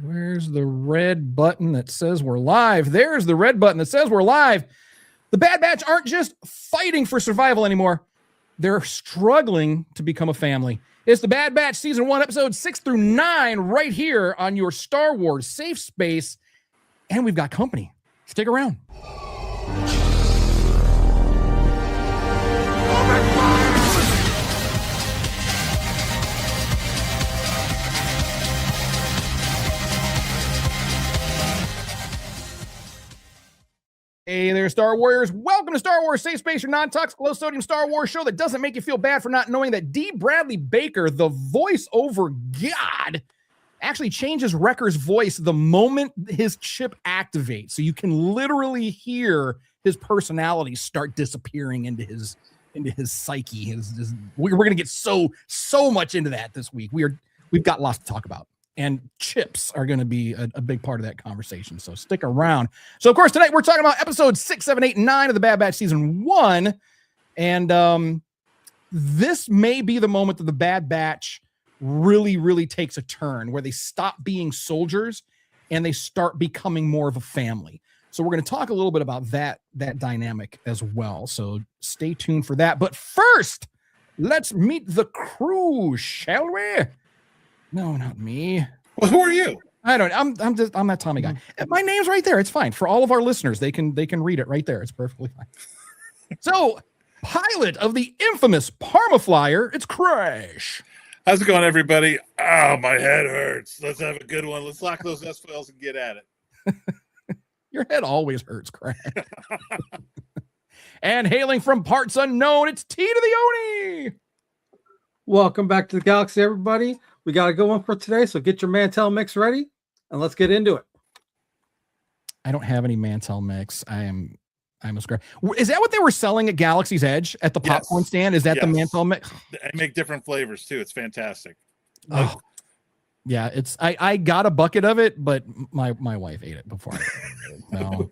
Where's the red button that says we're live? There's the red button that says we're live. The Bad Batch aren't just fighting for survival anymore. They're struggling to become a family. It's the Bad Batch Season 1, Episodes 6 through 9, right here on your Star Wars Safe Space. And we've got company. Stick around. Hey there, Star Warriors. Welcome to Star Wars Safe Space, your non-toxic, low-sodium Star Wars show that doesn't make you feel bad for not knowing that D. Bradley Baker, the voice-over god, actually changes Wrecker's voice the moment his chip activates. So you can literally hear his personality start disappearing into his psyche. We're going to get so much into that this week. We've got lots to talk about. And chips are going to be a big part of that conversation. So stick around. So, of course, tonight we're talking about episodes 6, 7, 8, and 9 of the Bad Batch Season 1. And this may be the moment that the Bad Batch really, really takes a turn where they stop being soldiers and they start becoming more of a family. So we're going to talk a little bit about that dynamic as well. So stay tuned for that. But first, let's meet the crew, shall we? No, not me. Well, who are you? I don't. I'm that Tommy guy. My name's right there. It's fine for all of our listeners. They can read it right there. It's perfectly fine. So, pilot of the infamous Parma Flyer, it's Crash. How's it going, everybody? Oh, my head hurts. Let's have a good one. Let's lock those S-files and get at it. Your head always hurts, Crash. And hailing from parts unknown, it's T to the Oni. Welcome back to the galaxy, everybody. We got a good one for today, so get your Mantel mix ready, and let's get into it. I don't have any Mantel mix. I'm a scrap. Is that what they were selling at Galaxy's Edge at the popcorn stand? Is that the Mantel mix? They make different flavors too. It's fantastic. Oh, yeah. It's I got a bucket of it, but my wife ate it before. No,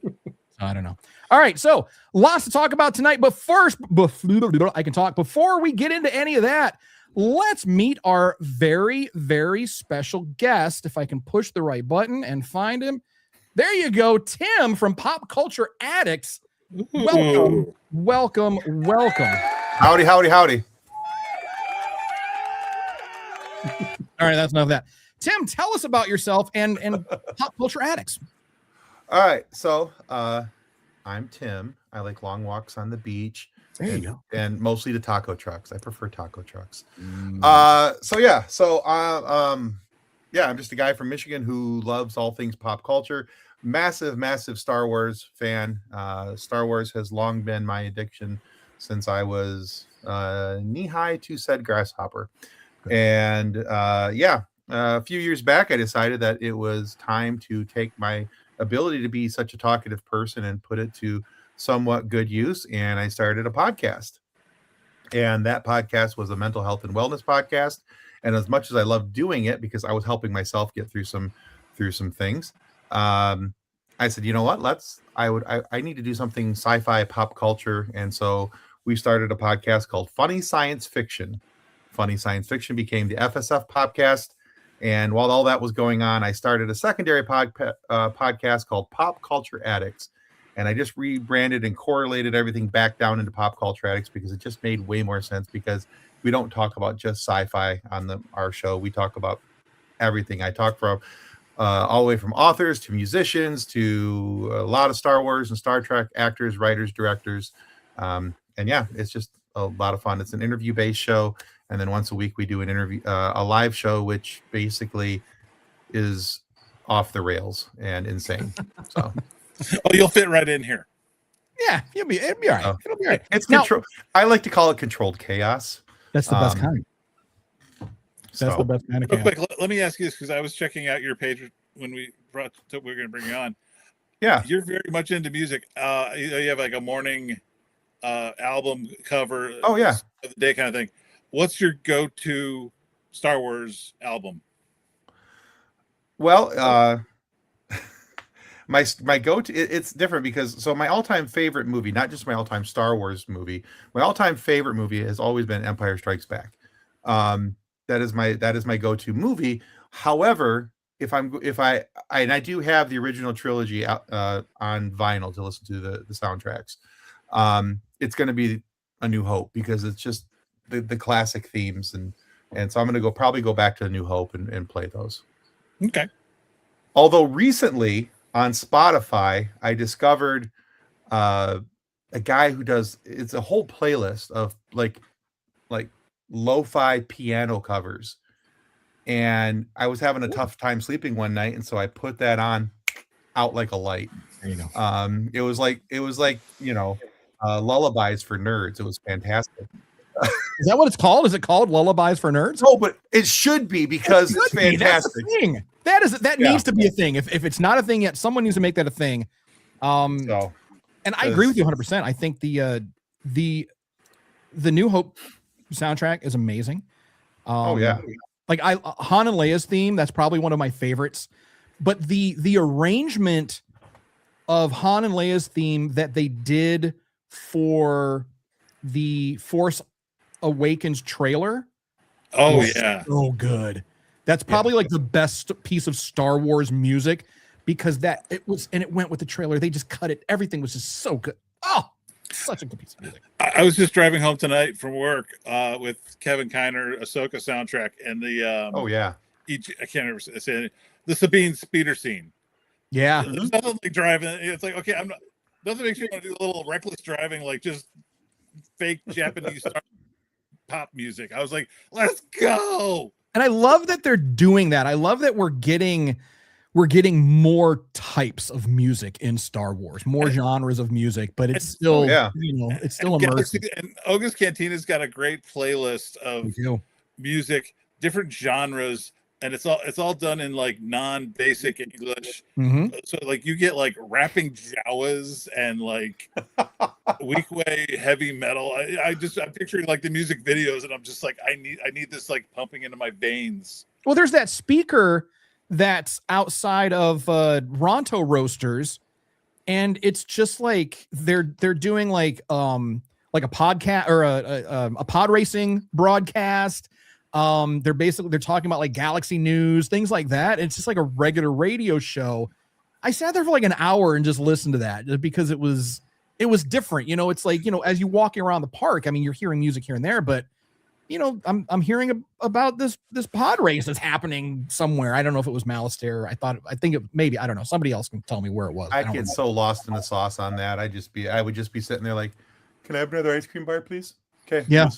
I don't know. All right, so lots to talk about tonight. But first, I can talk before we get into any of that. Let's meet our very, very special guest. If I can push the right button and find him. There you go. Tim from Pop Culture Addicts. Welcome. Howdy. All right, that's enough of that. Tim, tell us about yourself and Pop Culture Addicts. All right, so I'm Tim. I like long walks on the beach. There you go. And mostly the taco trucks. I prefer taco trucks. I'm just a guy from Michigan who loves all things pop culture. Massive Star Wars fan. Star Wars has long been my addiction since I was knee-high to said grasshopper. And a few years back, I decided that it was time to take my ability to be such a talkative person and put it to somewhat good use, and I started a podcast, and that podcast was a mental health and wellness podcast. And as much as I loved doing it because I was helping myself get through some things, I said, you know what, I need to do something sci-fi pop culture. And so we started a podcast called Funny Science Fiction. Funny Science Fiction became the FSF podcast. And while all that was going on, I started a secondary podcast called Pop Culture Addicts. And I just rebranded and correlated everything back down into Pop Culture Addicts because it just made way more sense, because we don't talk about just sci-fi on our show. We talk about everything. I talk from all the way from authors to musicians to a lot of Star Wars and Star Trek actors, writers, directors. It's just a lot of fun. It's an interview-based show. And then once a week we do a live show, which basically is off the rails and insane. So... Oh, you'll fit right in here. Yeah, it'll be all right. It'll be all right. It's control. I like to call it controlled chaos. That's the best kind. That's the best kind of chaos. Real quick, let me ask you this, because I was checking out your page when we were going to bring you on. Yeah, you're very much into music. You have like a morning album cover. Oh yeah, of the day kind of thing. What's your go-to Star Wars album? Well, my go-to, it's different because my all-time favorite movie, not just my all-time Star Wars movie, my all-time favorite movie has always been Empire Strikes Back. That is my go-to movie. However, and I do have the original trilogy out on vinyl to listen to the soundtracks. It's going to be A New Hope because it's just the classic themes, and so I'm going to probably go back to A New Hope and play those. Okay. Although recently on Spotify, I discovered a guy who it's a whole playlist of like lo-fi piano covers. And I was having a tough time sleeping one night, and so I put that on out like a light. There you go. It was like lullabies for nerds. It was fantastic. Is that what it's called? Is it called Lullabies for Nerds? No, but it should be because it's fantastic. That's a thing. That needs to be a thing. If it's not a thing yet, someone needs to make that a thing. And I agree with you 100%. I think the New Hope soundtrack is amazing. Like Han and Leia's theme, that's probably one of my favorites. But the arrangement of Han and Leia's theme that they did for the Force Awakens trailer. Oh yeah. So good. That's probably like the best piece of Star Wars music because it went with the trailer. They just cut it. Everything was just so good. Oh, such a good piece of music. I was just driving home tonight from work with Kevin Kiner, Ahsoka soundtrack, and the I can't remember saying it, the Sabine speeder scene. Yeah, there's nothing like driving. It's like okay, nothing makes me want to do a little reckless driving, like just fake Japanese pop music. I was like, let's go. And I love that they're doing that. I love that we're getting more types of music in Star Wars, more genres of music, but it's still, it's still immersive. And Oga's Cantina's got a great playlist of music, different genres, and it's all done in like non-basic English. Mm-hmm. So like you get like rapping Jawas and like weekway heavy metal. I'm picturing like the music videos, and I'm just like, I need this like pumping into my veins. Well, there's that speaker that's outside of Ronto Roasters, and it's just like they're doing like a podcast or a pod racing broadcast. They're talking about like galaxy news, things like that. It's just like a regular radio show. I sat there for like an hour and just listened to that because it was different. It's like, as you walking around the park, I mean, you're hearing music here and there, but I'm hearing about this pod race that's happening somewhere. I don't know if it was Malastare. I think it maybe, I don't know. Somebody else can tell me where it was. I get so lost in the sauce on that. I would just be sitting there like, can I have another ice cream bar, please? Okay. Yeah.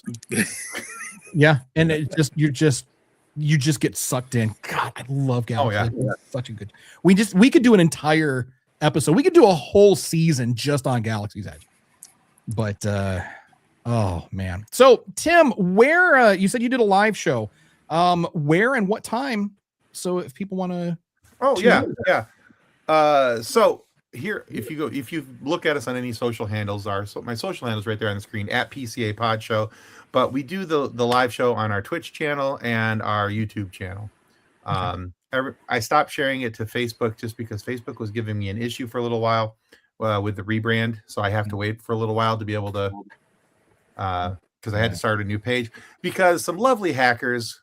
Yeah. And it you just get sucked in. God, I love Galaxy. Oh yeah. Such a good, we could do an entire episode. We could do a whole season just on Galaxy's Edge, but, oh man. So Tim, where you said you did a live show, where and what time? So if people want to, so here, if you look at us on any social handles, my social handles right there on the screen at PCA Pod Show, but we do the live show on our Twitch channel and our YouTube channel. I stopped sharing it to Facebook just because Facebook was giving me an issue for a little while with the rebrand, so I have to wait for a little while to be able to. Because I had to start a new page because some lovely hackers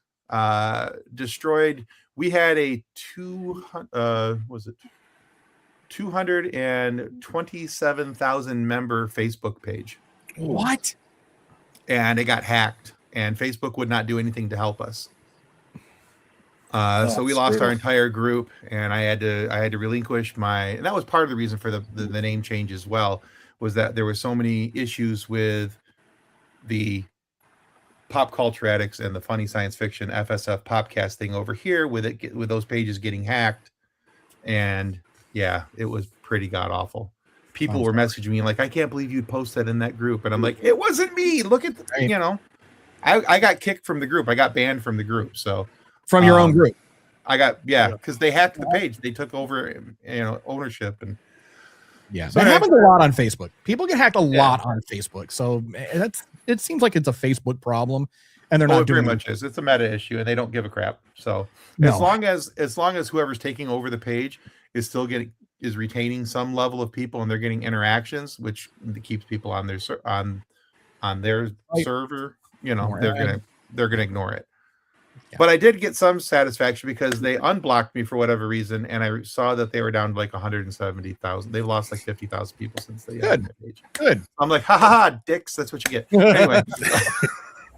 destroyed. We had a 227,000 member Facebook page. What? And it got hacked, and Facebook would not do anything to help us. So we lost our entire group, and I had to relinquish and that was part of the reason for the name change as well, was that there were so many issues with the Pop Culture Addicts and the Funny Science Fiction FSF Popcast thing over here with those pages getting hacked. And yeah, it was pretty god awful. People were messaging me like, I can't believe you'd post that in that group. And I'm like, it wasn't me. Look at I got kicked from the group. I got banned from the group. So from your own group. I got, because they hacked the page. They took over, ownership. And yeah, so that happens a lot on Facebook. People get hacked a lot on Facebook. So it seems like it's a Facebook problem, and they're not doing it. Very much is. It's a meta issue, and they don't give a crap. So as long as whoever's taking over the page is still retaining some level of people, and they're getting interactions, which keeps people on their server, they're gonna ignore it. But I did get some satisfaction because they unblocked me for whatever reason, and I saw that they were down to like 170,000. They've lost like 50,000 people since they Good. that page. Good. I'm like, ha ha ha, dicks. That's what you get. Anyway,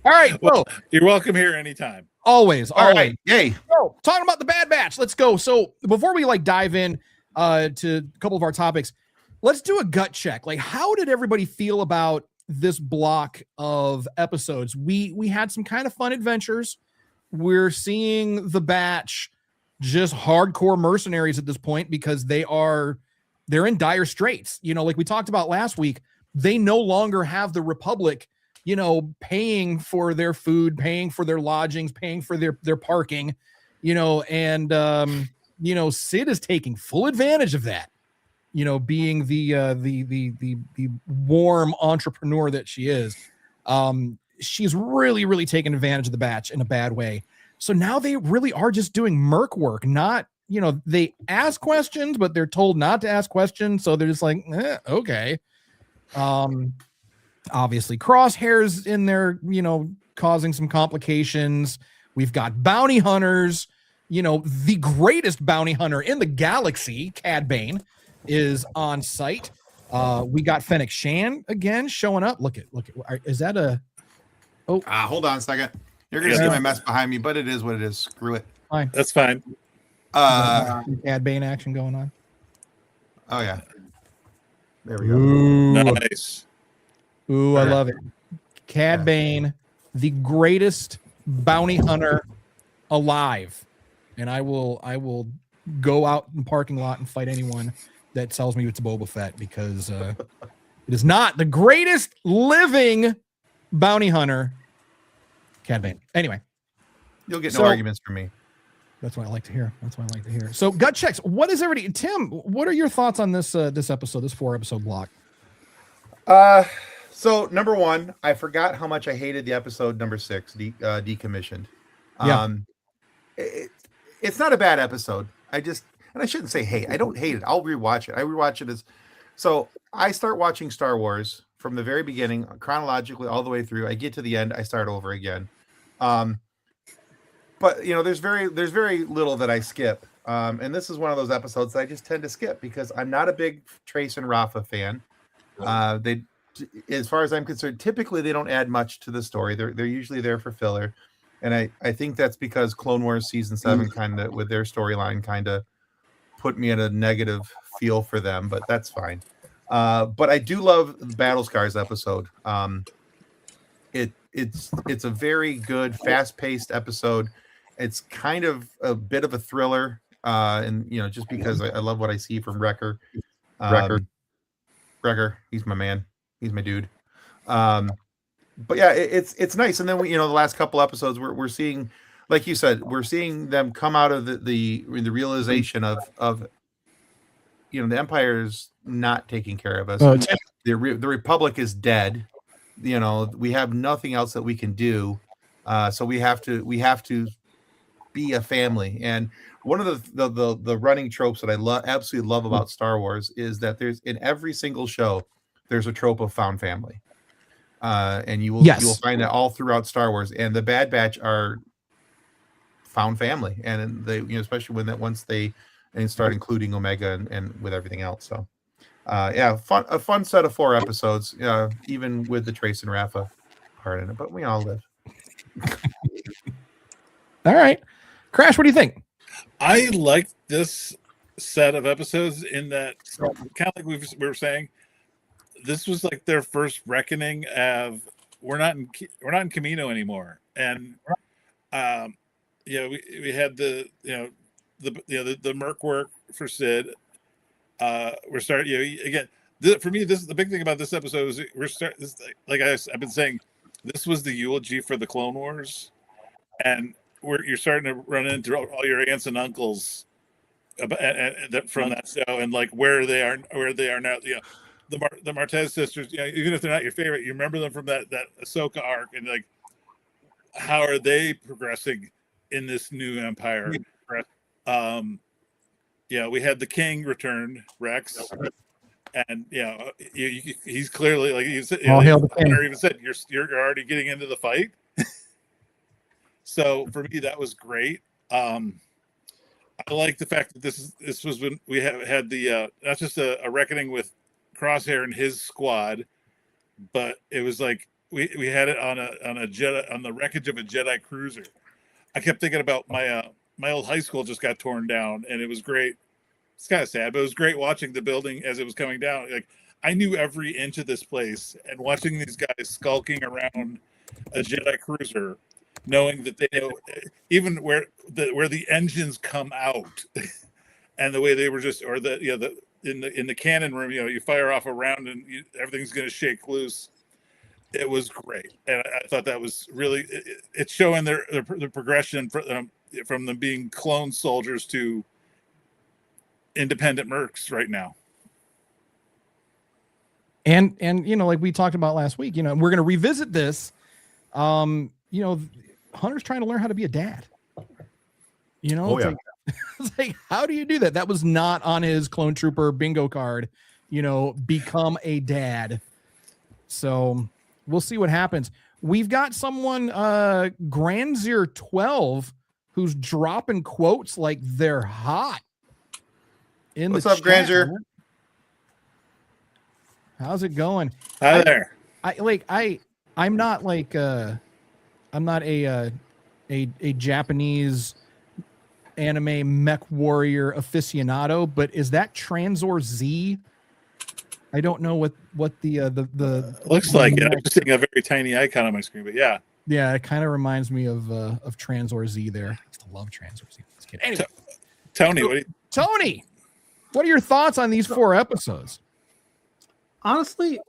All right. Well, you're welcome here anytime. Always. all right, yay. So, talking about the Bad Batch, let's go. So before we like dive in to a couple of our topics, let's do a gut check. Like, how did everybody feel about this block of episodes? We had some kind of fun adventures. We're seeing the Batch just hardcore mercenaries at this point because they're in dire straits. You know, like we talked about last week, they no longer have the Republic, you know, paying for their food, paying for their lodgings, paying for their parking, you know, and you know, Sid is taking full advantage of that, you know, being the warm entrepreneur that she is. She's really taking advantage of the Batch in a bad way. So now they really are just doing merc work, not, you know, they ask questions, but they're told not to ask questions. So they're just like, okay. Obviously Crosshairs in there, you know, causing some complications. We've got bounty hunters, you know, the greatest bounty hunter in the galaxy, Cad Bane, is on site. We got Fennec Shan again showing up. Look at, is that a, Hold on a second. You're gonna see my mess behind me, but it is what it is. Screw it. fine. That's fine. Some Cad Bane action going on. Oh yeah. There we go. Ooh, Nice. ooh, I love it. Cad Bane, the greatest bounty hunter alive. And I will go out in the parking lot and fight anyone that tells me it's Boba Fett because it is not the greatest living bounty hunter, Cad Bane. Anyway, You'll get no So- arguments from me. that's what I like to hear. So gut checks. What is everybody? Tim, what are your thoughts on this this episode, this 4-episode block? So number one, I forgot how much I hated the episode number 6, decommissioned. Yeah. It's not a bad episode. And I shouldn't say hate. I don't hate it. I'll rewatch it. I rewatch it so I start watching Star Wars from the very beginning, chronologically all the way through. I get to the end, I start over again. But you know, there's very little that I skip. And this is one of those episodes that I just tend to skip because I'm not a big Trace and Rafa fan. They, as far as I'm concerned, typically they don't add much to the story. They're usually there for filler. And I think that's because Clone Wars season 7 kind of with their storyline kind of put me in a negative feel for them, but that's fine. But I do love the Battle Scars episode. It's a very good, fast-paced episode. It's kind of a bit of a thriller, and you know, just because I love what I see from Wrecker. Wrecker, he's my man. He's my dude. But yeah, it's nice. And then the last couple episodes, we're seeing, like you said, we're seeing them come out of the realization of the Empire's not taking care of us. The Republic is dead. You know, we have nothing else that we can do. So we have to be a family. And one of the running tropes that I absolutely love about Star Wars is that there's in every single show there's a trope of found family. And you will find that all throughout Star Wars, and the Bad Batch are found family, and they especially once they start including Omega and with everything else. So a fun set of 4 episodes, even with the Trace and Rafa part in it, but we all live. All right, Crash, what do you think? I like this set of episodes in that, kind of like we were saying, this was like their first reckoning of we're not in Camino anymore, and we had the merc work for Sid. We're starting again. For me, this is the big thing about this episode is I've been saying, this was the eulogy for the Clone Wars, and you're starting to run into all your aunts and uncles from that show, and like where they are now. The Martez sisters, even if they're not your favorite, you remember them from that Ahsoka arc, and like, how are they progressing in this new Empire? We had the King return, Rex, and he's clearly like All hail the King. Hunter even said you're already getting into the fight. So for me, that was great. I like the fact that this was when we had the not just a reckoning with Crosshair and his squad, but it was like we had it on a Jedi, on the wreckage of a Jedi cruiser. I kept thinking about my old high school just got torn down, and it was great. It's kind of sad, but it was great watching the building as it was coming down. Like, I knew every inch of this place, and watching these guys skulking around a Jedi cruiser, knowing that they know even where the engines come out, and the way they were just, or in the cannon room, you fire off a round and everything's going to shake loose. It was great, and I thought that was really it's showing their progression from them being clone soldiers to independent mercs right now. And like we talked about last week, we're going to revisit this. Hunter's trying to learn how to be a dad. It's like, how do you do that? That was not on his clone trooper bingo card. Become a dad. So we'll see what happens. We've got someone, Granzier 12, who's dropping quotes like they're hot. What's up, Granzier? How's it going? Hi there. I'm not like I'm not a Japanese anime mech warrior aficionado, but is that Transor Z? I don't know what the looks like it. I'm seeing a very tiny icon on my screen, but yeah, it kind of reminds me of Transor Z. There, I used to love Transor Z. Anyway, Tony, what are your thoughts on these 4 episodes? Honestly,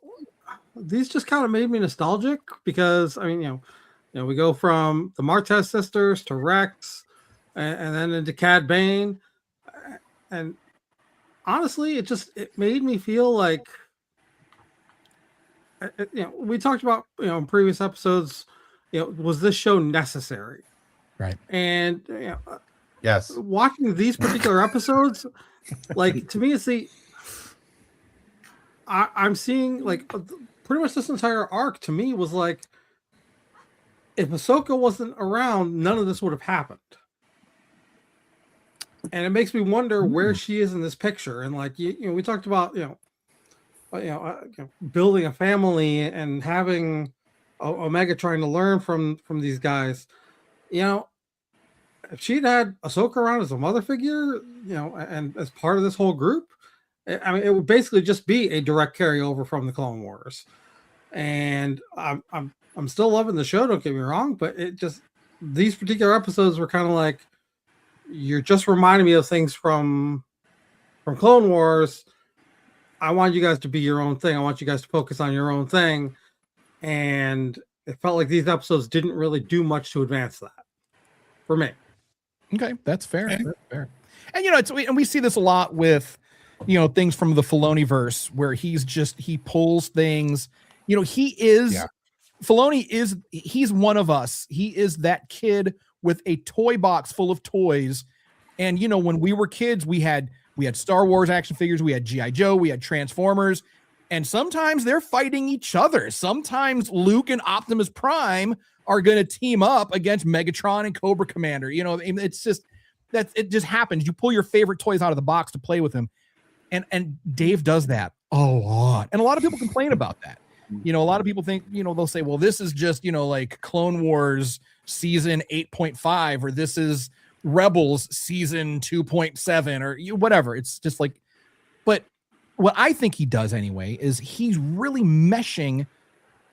these just kind of made me nostalgic because we go from the Martez sisters to Rex, and then into Cad Bane, and honestly, it made me feel like we talked about in previous episodes. Was this show necessary? Right. And yes, watching these particular episodes, like, to me, it's I'm seeing like pretty much this entire arc to me was like, if Ahsoka wasn't around, none of this would have happened. And it makes me wonder where she is in this picture. And like, we talked about, building a family and having Omega trying to learn from these guys. If she'd had Ahsoka around as a mother figure, and as part of this whole group, I mean, it would basically just be a direct carryover from the Clone Wars. And I'm still loving the show, don't get me wrong, but these particular episodes were kind of like, you're just reminding me of things from Clone Wars. I want you guys to be your own thing. I want you guys to focus on your own thing. And it felt like these episodes didn't really do much to advance that for me. Okay, that's fair. That's fair. And we see this a lot with things from the Filoni-verse where he pulls things. Filoni he's one of us. He is that kid with a toy box full of toys. And when we were kids, we had Star Wars action figures, we had G.I. Joe, we had Transformers, and sometimes they're fighting each other. Sometimes Luke and Optimus Prime are going to team up against Megatron and Cobra Commander. It's just that it just happens. You pull your favorite toys out of the box to play with them. And Dave does that a lot. And a lot of people complain about that. A lot of people think, they'll say, well, this is just, like Clone Wars season 8.5, or this is Rebels season 2.7, or whatever. It's just like, but what I think he does anyway is he's really meshing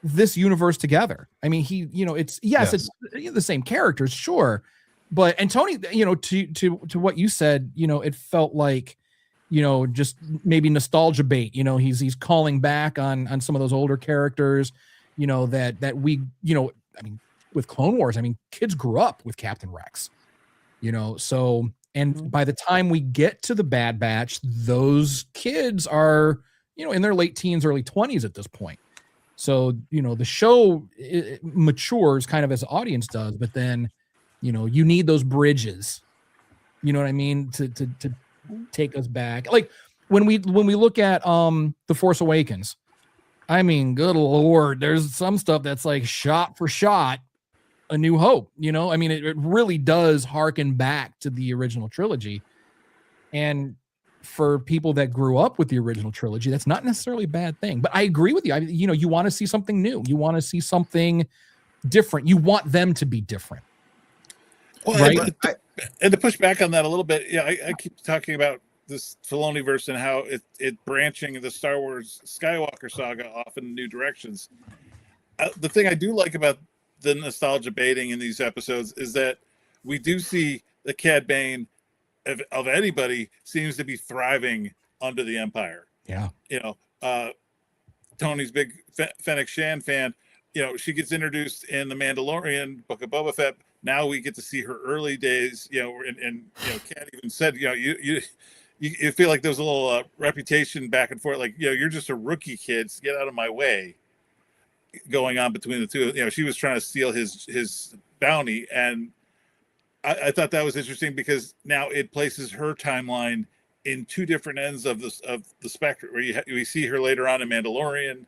this universe together. I mean, it's the same characters, sure. But, and Tony, to what you said, it felt like, just maybe nostalgia bait. He's calling back on some of those older characters, that we, I mean, with Clone Wars, I mean, kids grew up with Captain Rex, so, and by the time we get to the Bad Batch, those kids are, in their late teens, early 20s at this point. So, the show matures kind of as the audience does, but then, you need those bridges, you know what I mean? To take us back. Like when we look at The Force Awakens, I mean, good Lord, there's some stuff that's like shot for shot A New Hope. You know, I mean, it really does harken back to the original trilogy. And for people that grew up with the original trilogy, that's not necessarily a bad thing. But I agree with you. You want to see something new. You want to see something different. You want them to be different. Well, right? And to push back on that a little bit, I keep talking about this Filoniverse and how it branching the Star Wars Skywalker saga off in new directions. The thing I do like about the nostalgia baiting in these episodes is that we do see the Cad Bane of anybody seems to be thriving under the Empire. Yeah. Tony's big Fennec Shan fan. She gets introduced in The Mandalorian, Book of Boba Fett. Now we get to see her early days, and Cad even said, you feel like there's a little reputation back and forth. Like, you're just a rookie kid. So get out of my way. Going on between the two, she was trying to steal his bounty, and I thought that was interesting because now it places her timeline in two different ends of the spectrum. Where we see her later on in Mandalorian,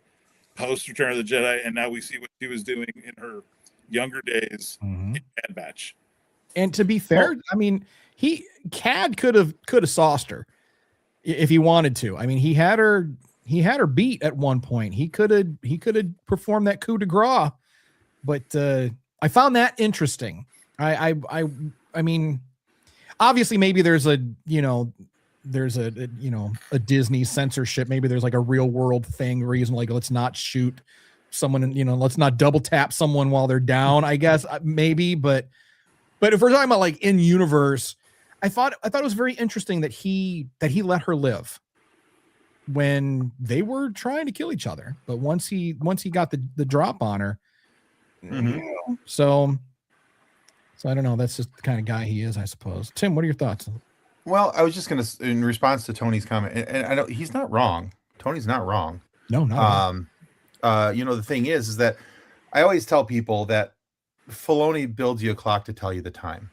post Return of the Jedi, and now we see what she was doing in her younger days in Bad Batch. And to be fair, I mean, Cad could have sauced her if he wanted to. I mean, he had her beat at one point. He could have performed that coup de grace, but I found that interesting. I mean, obviously maybe there's a Disney censorship. Maybe there's like a real world reason, like let's not shoot someone, let's not double tap someone while they're down, I guess maybe, but if we're talking about like in universe, I thought it was very interesting that he let her live when they were trying to kill each other. But once he got the drop on her, so I don't know. That's just the kind of guy he is, I suppose. Tim, what are your thoughts? Well, I was just going to, in response to Tony's comment, and I know he's not wrong. Tony's not wrong. No, not the thing is that I always tell people that Filoni builds you a clock to tell you the time.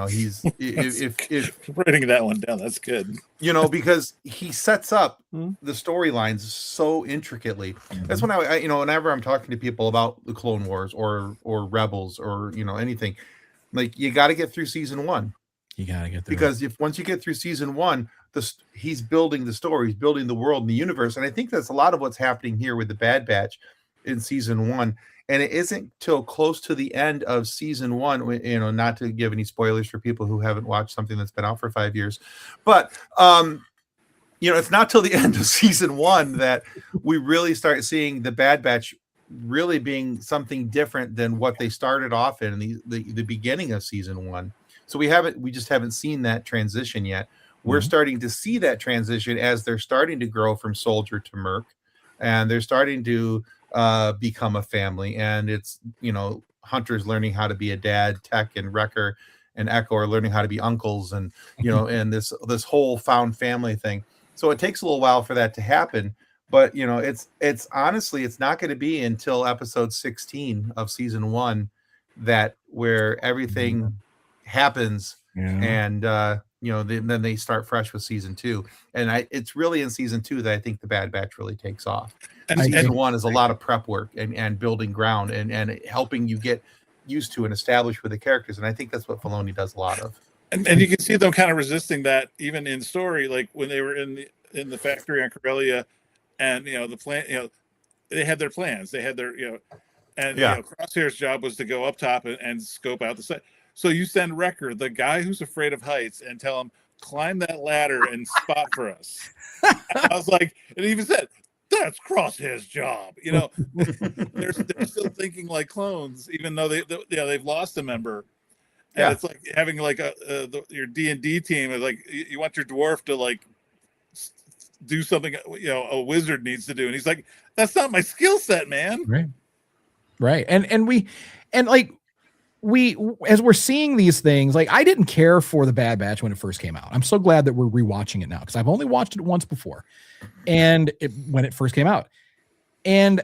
He's if writing that one down, that's good. Because he sets up the storylines so intricately. That's when I whenever I'm talking to people about the Clone Wars or Rebels or anything, like you got to get through season 1. You got to get through because once you get through season 1, he's building the story, he's building the world and the universe, and I think that's a lot of what's happening here with the Bad Batch in season 1. And it isn't till close to the end of season 1, not to give any spoilers for people who haven't watched something that's been out for 5 years, but it's not till the end of season 1 that we really start seeing the Bad Batch really being something different than what they started off in the beginning of season 1. So we just haven't seen that transition yet. We're starting to see that transition as they're starting to grow from soldier to merc, and they're starting to become a family. And it's, Hunter's learning how to be a dad, Tech and Wrecker and Echo are learning how to be uncles, and, and this whole found family thing. So it takes a little while for that to happen. But, it's honestly, it's not going to be until episode 16 of season 1 where everything happens. And, then they start fresh with season 2. And it's really in season 2 that I think the Bad Batch really takes off. And season 1 is a lot of prep work and building ground and helping you get used to and established with the characters. And I think that's what Filoni does a lot of. And you can see them kind of resisting that even in story, like when they were in the factory on Corellia, and the plan, they had their plans, they had their Crosshair's job was to go up top and scope out the set. So you send Wrecker, the guy who's afraid of heights, and tell him climb that ladder and spot for us. And I was like, and he even said, that's Crosshair's job. They're still thinking like clones, even though they've lost a member. And it's like having like your D&D team is like, you want your dwarf to like do something a wizard needs to do, and he's like, that's not my skill set, man. Right. And we as we're seeing these things, like I didn't care for the Bad Batch when it first came out. I'm so glad that we're rewatching it now, because I've only watched it once before, and when it first came out, and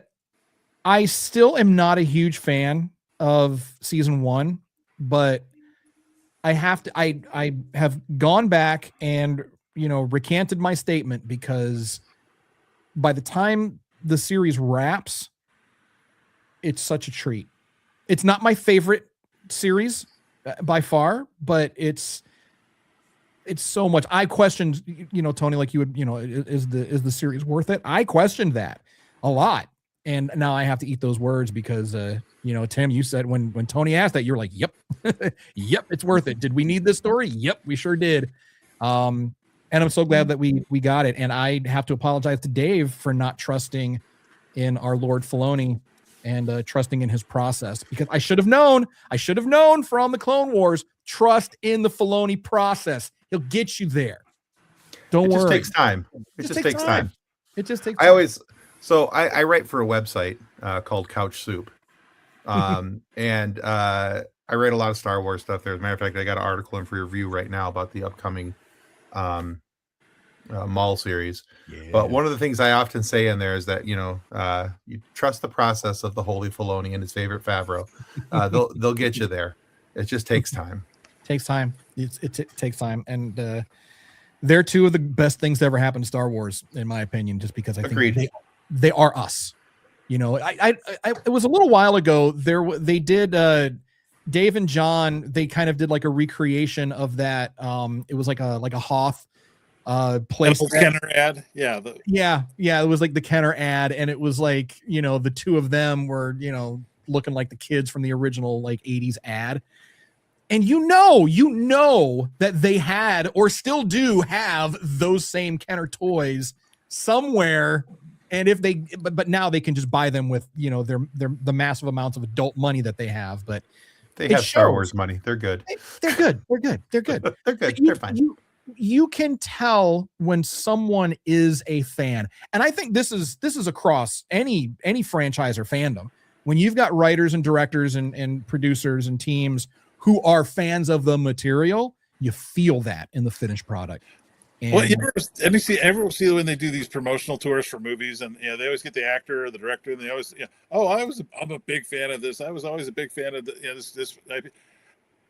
I still am not a huge fan of season 1, but I have gone back and recanted my statement, because by the time the series wraps, it's such a treat. It's not my favorite series by far, but it's so much. I questioned, Tony, like you would, is the series worth it? I questioned that a lot. And now I have to eat those words because, Tim, you said when Tony asked that, you're like, yep, yep, it's worth it. Did we need this story? Yep, we sure did. And I'm so glad that we got it. And I have to apologize to Dave for not trusting in our Lord Filoni and trusting in his process, because I should have known from the Clone Wars, trust in the Filoni process. He'll get you there. Don't worry. It just takes time. It just takes time. It just takes time. I write for a website called Couch Soup. And I write a lot of Star Wars stuff there. As a matter of fact, I got an article in for review right now about the upcoming Maul series. Yeah. But one of the things I often say in there is that, you trust the process of the Holy Filoni and his favorite Favreau. They'll get you there. It just takes time. Takes time. It takes time. And they're two of the best things that ever happened to Star Wars, in my opinion, just because I think they are us. It was a little while ago. They did Dave and John. They kind of did like a recreation of that. It was like a Hoth place. Kenner ad. Yeah. It was like the Kenner ad, and it was like the two of them were looking like the kids from the original like 80s ad. And you know that they had or still do have those same Kenner toys somewhere. And if they, but now they can just buy them with the massive amounts of adult money that they have. But they have Star Wars money. They're good. They're good. They're good. They're fine. You can tell when someone is a fan, and I think this is across any franchise or fandom. When you've got writers and directors and producers and teams who are fans of the material, you feel that in the finished product. And everyone see when they do these promotional tours for movies, and they always get the actor or the director, and they always, I'm a big fan of this. I was always a big fan of this.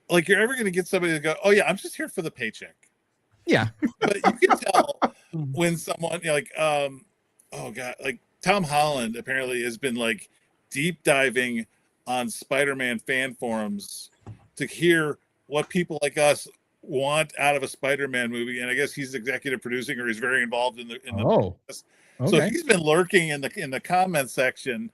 Like, you're ever going to get somebody to go, oh yeah, I'm just here for the paycheck. Yeah, but you can tell when someone like Tom Holland apparently has been like deep diving on Spider-Man fan forums to hear what people like us want out of a Spider-Man movie, and I guess he's executive producing or he's very involved in the process. Okay. So he's been lurking in the comment section,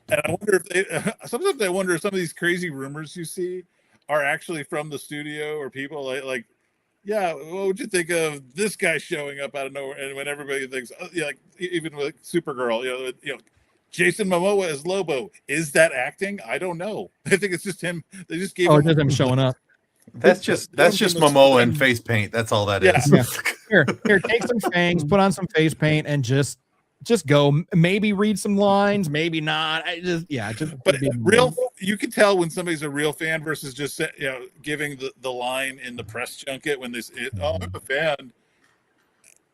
and I wonder if sometimes I wonder if some of these crazy rumors you see are actually from the studio or people like what would you think of this guy showing up out of nowhere? And when everybody thinks like even with Supergirl, Jason Momoa as Lobo, is that acting? I don't know. I think it's just him. They just gave him showing up. That's just Momoa and face paint. That's all that is. Yeah. Here, take some fangs, put on some face paint, and just go. Maybe read some lines, maybe not. But you can tell when somebody's a real fan versus just giving the line in the press junket when I'm a fan.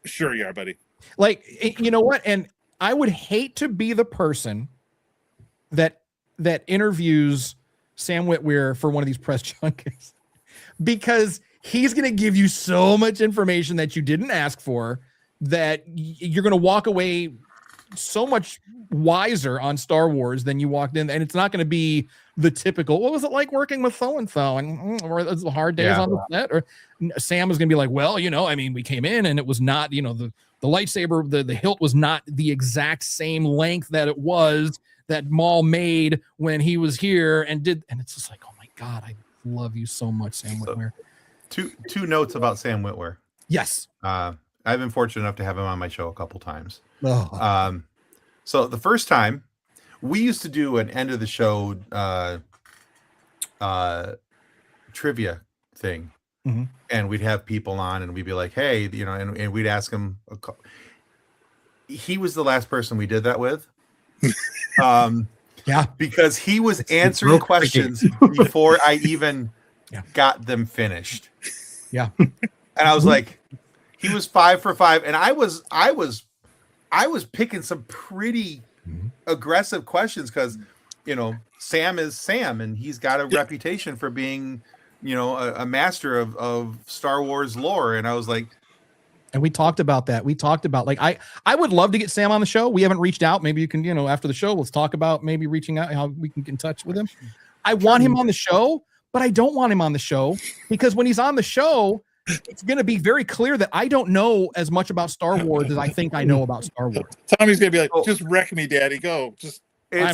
Sure you are, buddy. Like, you know what? And I would hate to be the person that interviews Sam Witwer for one of these press junkets, because he's going to give you so much information that you didn't ask for that you're going to walk away so much wiser on Star Wars than you walked in. And it's not going to be the typical, what was it like working with so-and-so? And or it's hard days on the set. Or Sam is going to be like, well, we came in and it was not, the lightsaber, the hilt was not the exact same length that it was that Maul made when he was here and it's just like, oh my God, I love you so much, Sam Witwer. Two notes about Sam Witwer. Yes. I've been fortunate enough to have him on my show a couple times. Oh. So the first time we used to do an end of the show trivia thing. Mm-hmm. And we'd have people on and we'd be like, hey, and we'd ask him. He was the last person we did that with. Because he was answering questions before I even got them finished. Yeah. And I was like, he was 5 for 5. And I was picking some pretty aggressive questions because, Sam is Sam and he's got a reputation for being, a master of Star Wars lore. And I was like, and we talked about that. We talked about I would love to get Sam on the show. We haven't reached out. Maybe you can, after the show, let's talk about maybe reaching out, how we can get in touch with him. I want him on the show, but I don't want him on the show because when he's on the show, it's going to be very clear that I don't know as much about Star Wars as I think I know about Star Wars. Tommy's gonna be like, just wreck me, Daddy. Go. Just I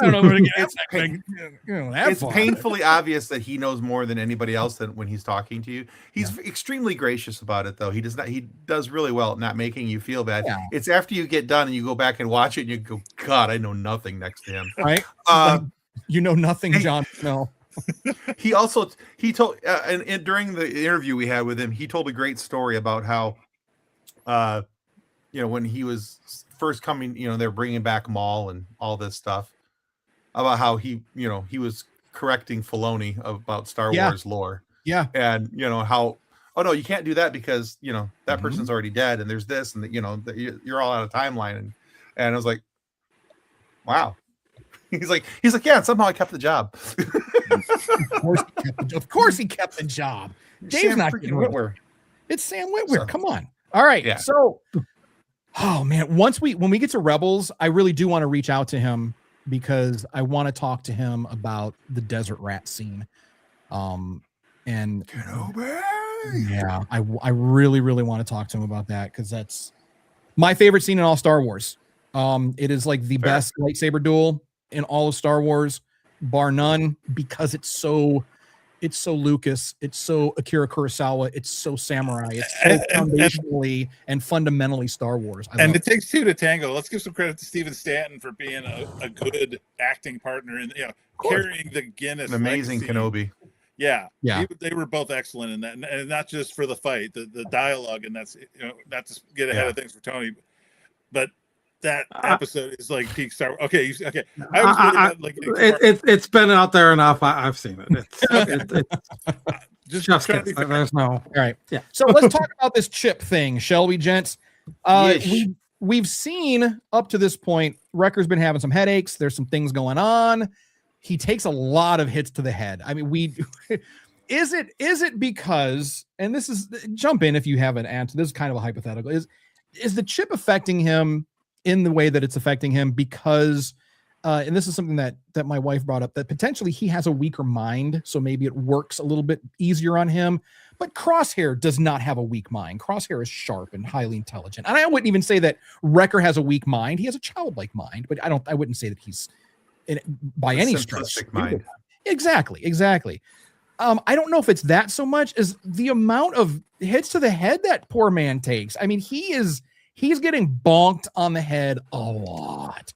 don't know where to get it's painfully obvious that he knows more than anybody else than when he's talking to you. He's extremely gracious about it, though. He does really well at not making you feel bad. Yeah. It's after you get done and you go back and watch it and you go, God, I know nothing next to him. Right? You know nothing, Jon Snow. He told and during the interview we had with him, he told a great story about how when he was first coming, they're bringing back Maul and all this stuff, about how he was correcting Filoni about Star Wars lore. Yeah. And how, oh no, you can't do that because that person's already dead and there's this and you're all out of timeline and I was like, wow. He's like, yeah, and somehow I kept the job. Of course he kept the job. Dave's not getting Witwer. It's Sam Witwer. So, come on. All right. Yeah. So, oh man, when we get to Rebels, I really do want to reach out to him because I want to talk to him about the desert rat scene. And yeah, I really, really want to talk to him about that because that's my favorite scene in all Star Wars. It is like the best lightsaber duel in all of Star Wars, bar none, because it's so Lucas, it's so Akira Kurosawa, it's so samurai, it's so foundationally and fundamentally Star Wars. And it takes two to tango. Let's give some credit to Steven Stanton for being a good acting partner and carrying the Guinness. An amazing legacy. Kenobi. Yeah. They were both excellent in that, and not just for the fight, the dialogue, and that's not to get ahead of things for Tony, but that episode is like peak Star Wars. Okay. I was really it's been out there enough. I've seen it. It's just there's no. All right. Yeah. So let's talk about this chip thing, shall we, gents? We've seen up to this point, Wrecker's been having some headaches. There's some things going on. He takes a lot of hits to the head. I mean, is it because, and this is, jump in if you have an answer. This is kind of a hypothetical. Is the chip affecting him in the way that it's affecting him because, and this is something that my wife brought up, that potentially he has a weaker mind, so maybe it works a little bit easier on him. But Crosshair does not have a weak mind. Crosshair is sharp and highly intelligent. And I wouldn't even say that Wrecker has a weak mind. He has a childlike mind, but I wouldn't say that he's by any stretch. Mind. Exactly. I don't know if it's that so much as the amount of hits to the head that poor man takes. I mean, he's getting bonked on the head a lot.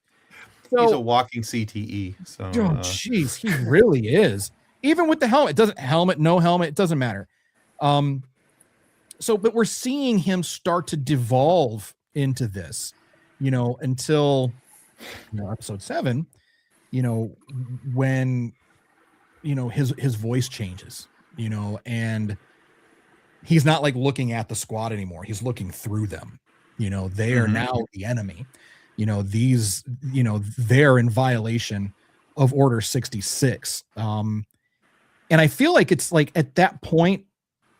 So, he's a walking CTE. So, jeez, he really is. Even with the helmet, no helmet, it doesn't matter. But we're seeing him start to devolve into this, until episode 7, when his voice changes, and he's not like looking at the squad anymore. He's looking through them. They are now the enemy. They're in violation of Order 66. And I feel like it's like at that point,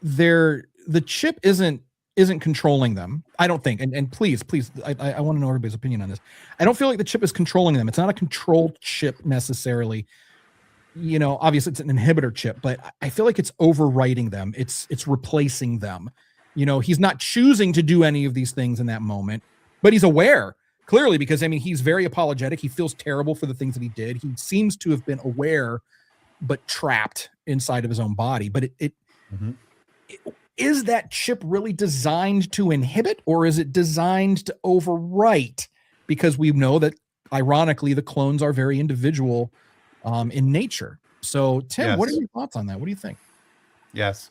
the chip isn't controlling them. I don't think. And please, I want to know everybody's opinion on this. I don't feel like the chip is controlling them. It's not a controlled chip necessarily. Obviously it's an inhibitor chip, but I feel like it's overwriting them. It's replacing them. He's not choosing to do any of these things in that moment, but he's aware clearly because he's very apologetic. He feels terrible for the things that he did. He seems to have been aware, but trapped inside of his own body. But is that chip really designed to inhibit, or is it designed to overwrite? Because we know that ironically, the clones are very individual in nature. So Tim, What are your thoughts on that? What do you think? Yes.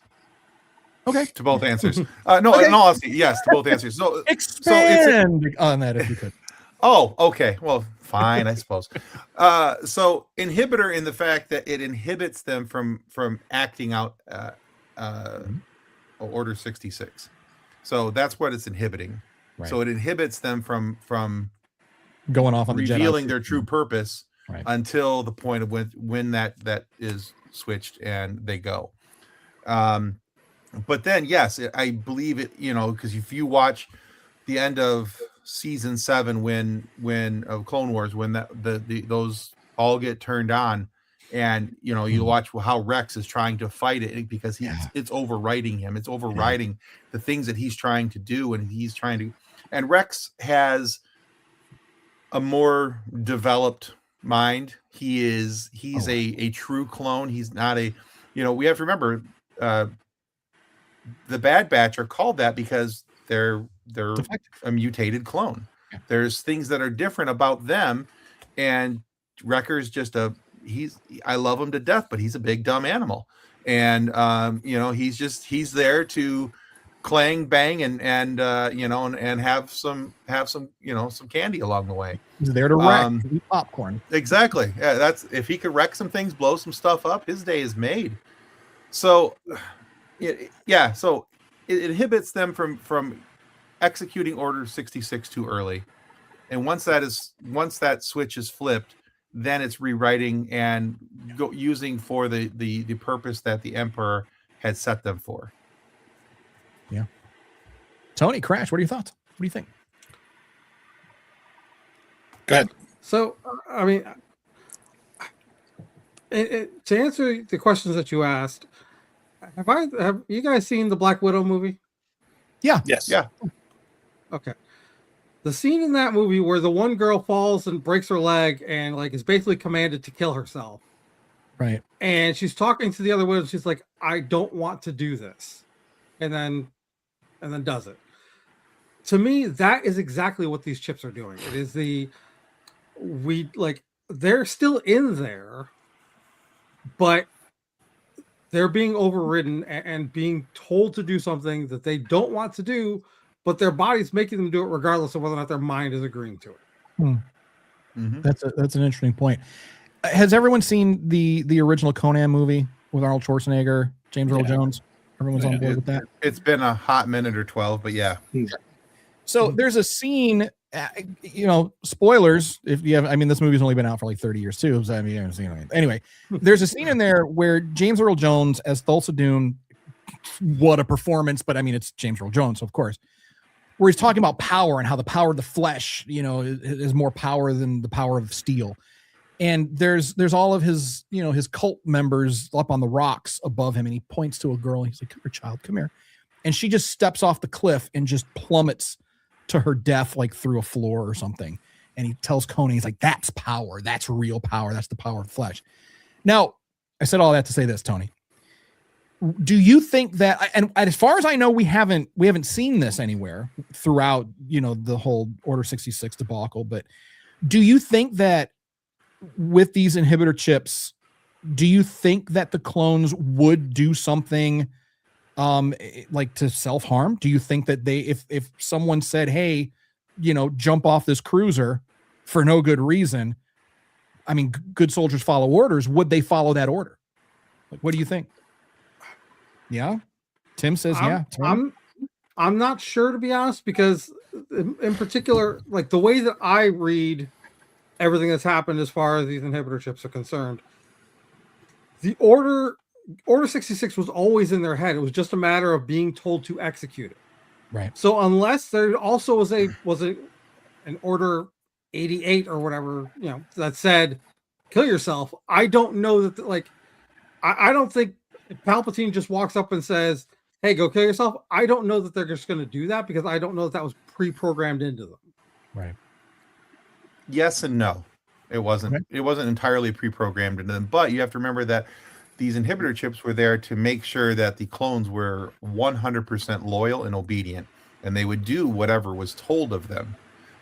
Okay. To both answers. No, okay. In all honesty, yes, to both answers. So expand on that if you could. Oh, okay. Well, fine, I suppose. So inhibitor in the fact that it inhibits them from acting out Order 66. So that's what it's inhibiting. Right. So it inhibits them from going off on revealing their true purpose until the point of when that is switched and they go. But then, yes, I believe it, because if you watch the end of season 7, when of Clone Wars, when those all get turned on And you watch how Rex is trying to fight it because it's overriding him. It's overriding the things that he's trying to do, and he's trying to. And Rex has a more developed mind. He's a true clone. He's not a. We have to remember the Bad Batch are called that because they're a mutated clone. Yeah. There's things that are different about them, and Wrecker's just I love him to death, but he's a big dumb animal. And he's there to clang bang and have some candy along the way. He's there to wreck, eat popcorn. Exactly. Yeah, that's if he could wreck some things, blow some stuff up, his day is made. So so it inhibits them from executing Order 66 too early. And once that switch is flipped, then it's rewriting and using for the purpose that the Emperor had set them for. Yeah. Tony, Crash, what are your thoughts? What do you think? Go ahead. So, I mean, to answer the questions that you asked, have you guys seen the Black Widow movie? Yeah. Yes. Yeah. Okay. The scene in that movie where the one girl falls and breaks her leg and is basically commanded to kill herself. Right. And she's talking to the other widow. She's like, I don't want to do this. And then does it. To me, that is exactly what these chips are doing. It is they're still in there, but they're being overridden and being told to do something that they don't want to do, but their body's making them do it regardless of whether or not their mind is agreeing to it. Mm-hmm. That's an interesting point. Has everyone seen the original Conan movie with Arnold Schwarzenegger, James Earl Jones? Everyone's on board with that? It's been a hot minute or 12, but yeah. So there's a scene, spoilers, if you have, this movie's only been out for like 30 years too. So you haven't seen it. Anyway, there's a scene in there where James Earl Jones as Thulsa Doom, what a performance, but it's James Earl Jones, of course, where he's talking about power and how the power of the flesh, is more power than the power of steel. And there's all of his, his cult members up on the rocks above him. And he points to a girl. And he's like, come here, child, come here. And she just steps off the cliff and just plummets to her death, like through a floor or something. And he tells Conan, he's like, that's power. That's real power. That's the power of flesh. Now, I said all that to say this, Tony. Do you think that, and as far as I know, we haven't seen this anywhere throughout, the whole Order 66 debacle, but do you think that with these inhibitor chips, do you think that the clones would do something like to self-harm? Do you think that if someone said, hey, jump off this cruiser for no good reason, good soldiers follow orders, would they follow that order? What do you think? Yeah. Tim says, yeah. I'm not sure, to be honest, because in particular, the way that I read everything that's happened as far as these inhibitor chips are concerned, the Order 66 was always in their head. It was just a matter of being told to execute it. Right. So unless there also was an Order 88 or whatever, that said, kill yourself, I don't know that, I don't think Palpatine just walks up and says, hey, go kill yourself. I don't know that they're just going to do that, because I don't know that was pre-programmed into them. Right. Yes and no. It wasn't. Okay. It wasn't entirely pre-programmed into them, but you have to remember that these inhibitor chips were there to make sure that the clones were 100% loyal and obedient, and they would do whatever was told of them.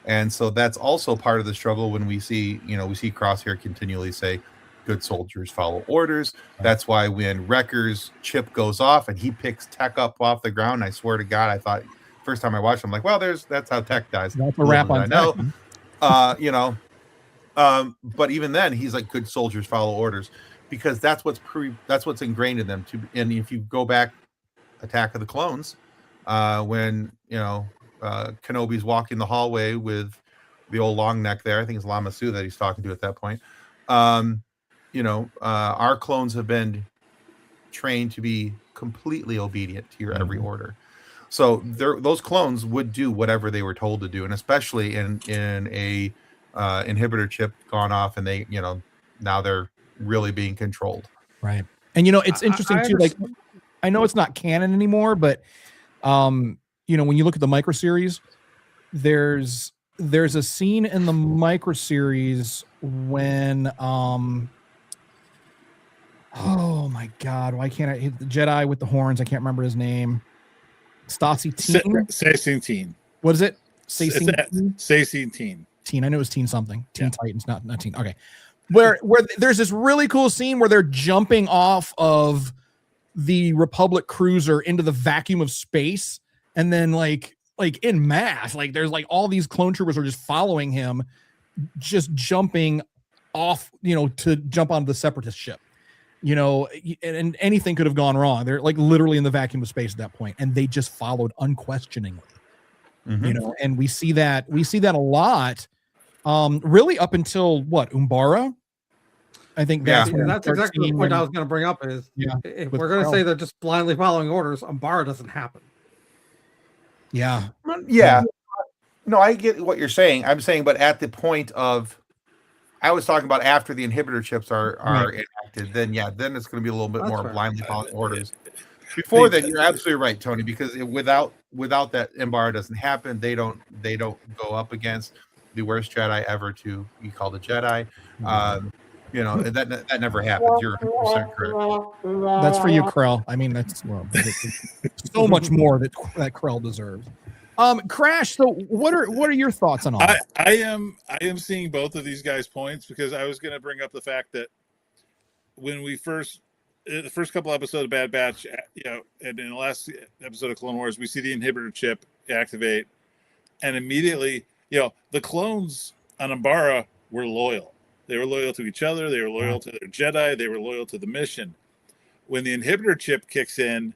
And so that's also part of the struggle when we see Crosshair continually say, good soldiers follow orders. That's why when Wrecker's chip goes off and he picks Tech up off the ground, I swear to God, I thought first time I watched him, I'm like, well, that's how Tech dies. That's a wrap on Tech. But even then, he's like, good soldiers follow orders, because that's what's ingrained in them. And if you go back, Attack of the Clones, when Kenobi's walking the hallway with the old long neck there, I think it's Lama Su that he's talking to at that point. Our clones have been trained to be completely obedient to your every order. So those clones would do whatever they were told to do, and especially in a inhibitor chip gone off, and they now they're really being controlled. Right. And it's interesting I too. Like, I know it's not canon anymore, but when you look at the micro series, there's a scene in the micro series when oh my god, why can't I hit the Jedi with the horns? I can't remember his name. Stasi Teen. Teen. What is it? Sacine Teen. Teen. I knew it was Teen something. Teen Titans, not Teen. Okay. Where there's this really cool scene where they're jumping off of the Republic cruiser into the vacuum of space, and then like in mass, like there's like all these clone troopers are just following him, just jumping off, to jump onto the separatist ship. And anything could have gone wrong. They're like literally in the vacuum of space at that point, and they just followed unquestioningly. And we see that a lot, really up until Umbara. I think that's exactly the point I was going to bring up is if we're going to say they're just blindly following orders, Umbara doesn't happen. Yeah. No, I get what you're saying. I'm saying, but at the point of, I was talking about after the inhibitor chips are enacted, then it's going to be a little bit more blindly following orders. Before then, you're absolutely right, Tony, because without that, Umbara doesn't happen. They don't go up against the worst Jedi ever to be called a Jedi. That never happens. You're 100% correct. That's for you, Krell. I mean, that's so much more that Krell deserves. Crash. So, what are your thoughts on all that? I am seeing both of these guys' points, because I was going to bring up the fact that when the first couple episodes of Bad Batch, and in the last episode of Clone Wars, we see the inhibitor chip activate, and immediately, the clones on Umbara were loyal. They were loyal to each other. They were loyal to their Jedi. They were loyal to the mission. When the inhibitor chip kicks in,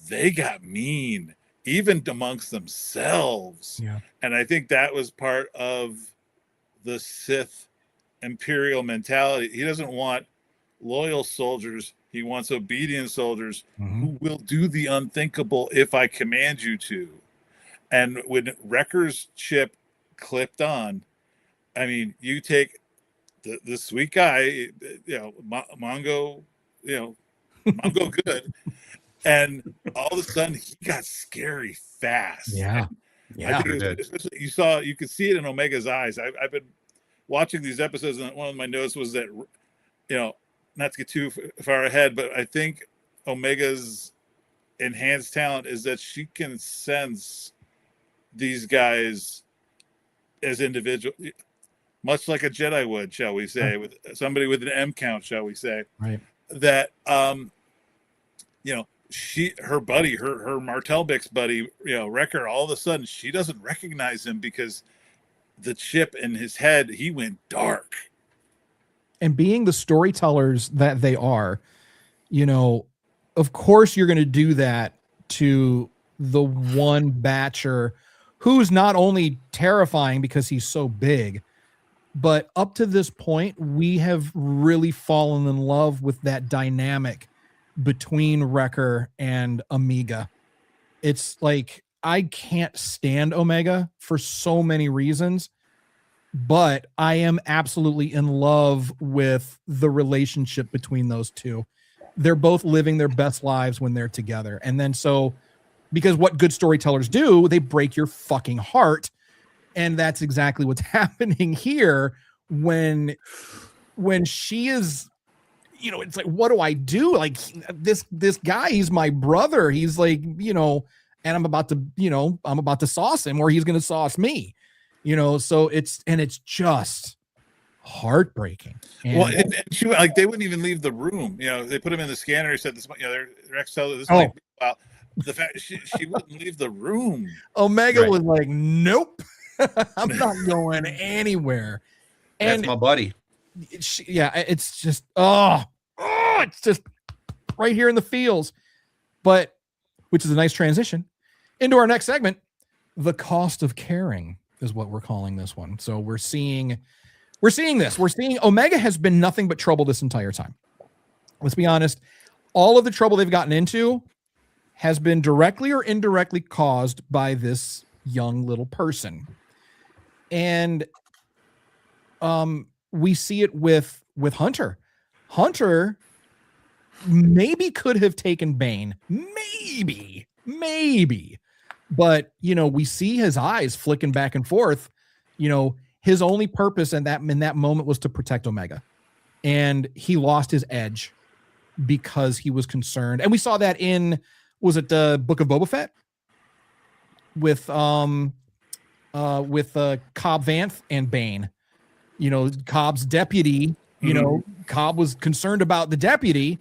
they got mean, even amongst themselves. Yeah. And I think that was part of the Sith Imperial mentality. He doesn't want loyal soldiers. He wants obedient soldiers who will do the unthinkable if I command you to. And when Wrecker's chip clipped on, I mean, you take the sweet guy, Mongo, Mongo good, and all of a sudden he got scary fast. Yeah, I think you could see it in Omega's eyes. I've been watching these episodes, and one of my notes was that, not to get too far ahead, but I think Omega's enhanced talent is that she can sense these guys as individuals, much like a Jedi would, shall we say, with somebody with an M count, shall we say, right? That her buddy, her Martell Bix buddy, Wrecker, all of a sudden she doesn't recognize him because the chip in his head, he went dark. And being the storytellers that they are, of course you're going to do that to the one batcher who's not only terrifying because he's so big, but up to this point, we have really fallen in love with that dynamic between Wrecker and Omega. It's like, I can't stand Omega for so many reasons, but I am absolutely in love with the relationship between those two. They're both living their best lives when they're together. And then because what good storytellers do, they break your fucking heart. And that's exactly what's happening here when she is, it's like, what do I do? Like, this guy, he's my brother. He's like, and I'm about to sauce him, or he's going to sauce me, so it's just heartbearing. And, she, like, they wouldn't even leave the room. They put him in the scanner. He said this, their ex-seller, this the fact she wouldn't leave the room. Omega was like, nope, I'm not going anywhere. And that's my buddy. It's just it's just right here in the feels. But which is a nice transition into our next segment. The cost of caring is what we're calling this one. So we're seeing Omega has been nothing but trouble this entire time. Let's be honest. All of the trouble they've gotten into has been directly or indirectly caused by this young little person. And we see it with with Hunter. Hunter maybe could have taken Bane, maybe, but we see his eyes flicking back and forth. His only purpose in that moment was to protect Omega, and he lost his edge because he was concerned. And we saw that in, was it the Book of Boba Fett with Cobb Vanth and Bane? Cobb's deputy. Cobb was concerned about the deputy.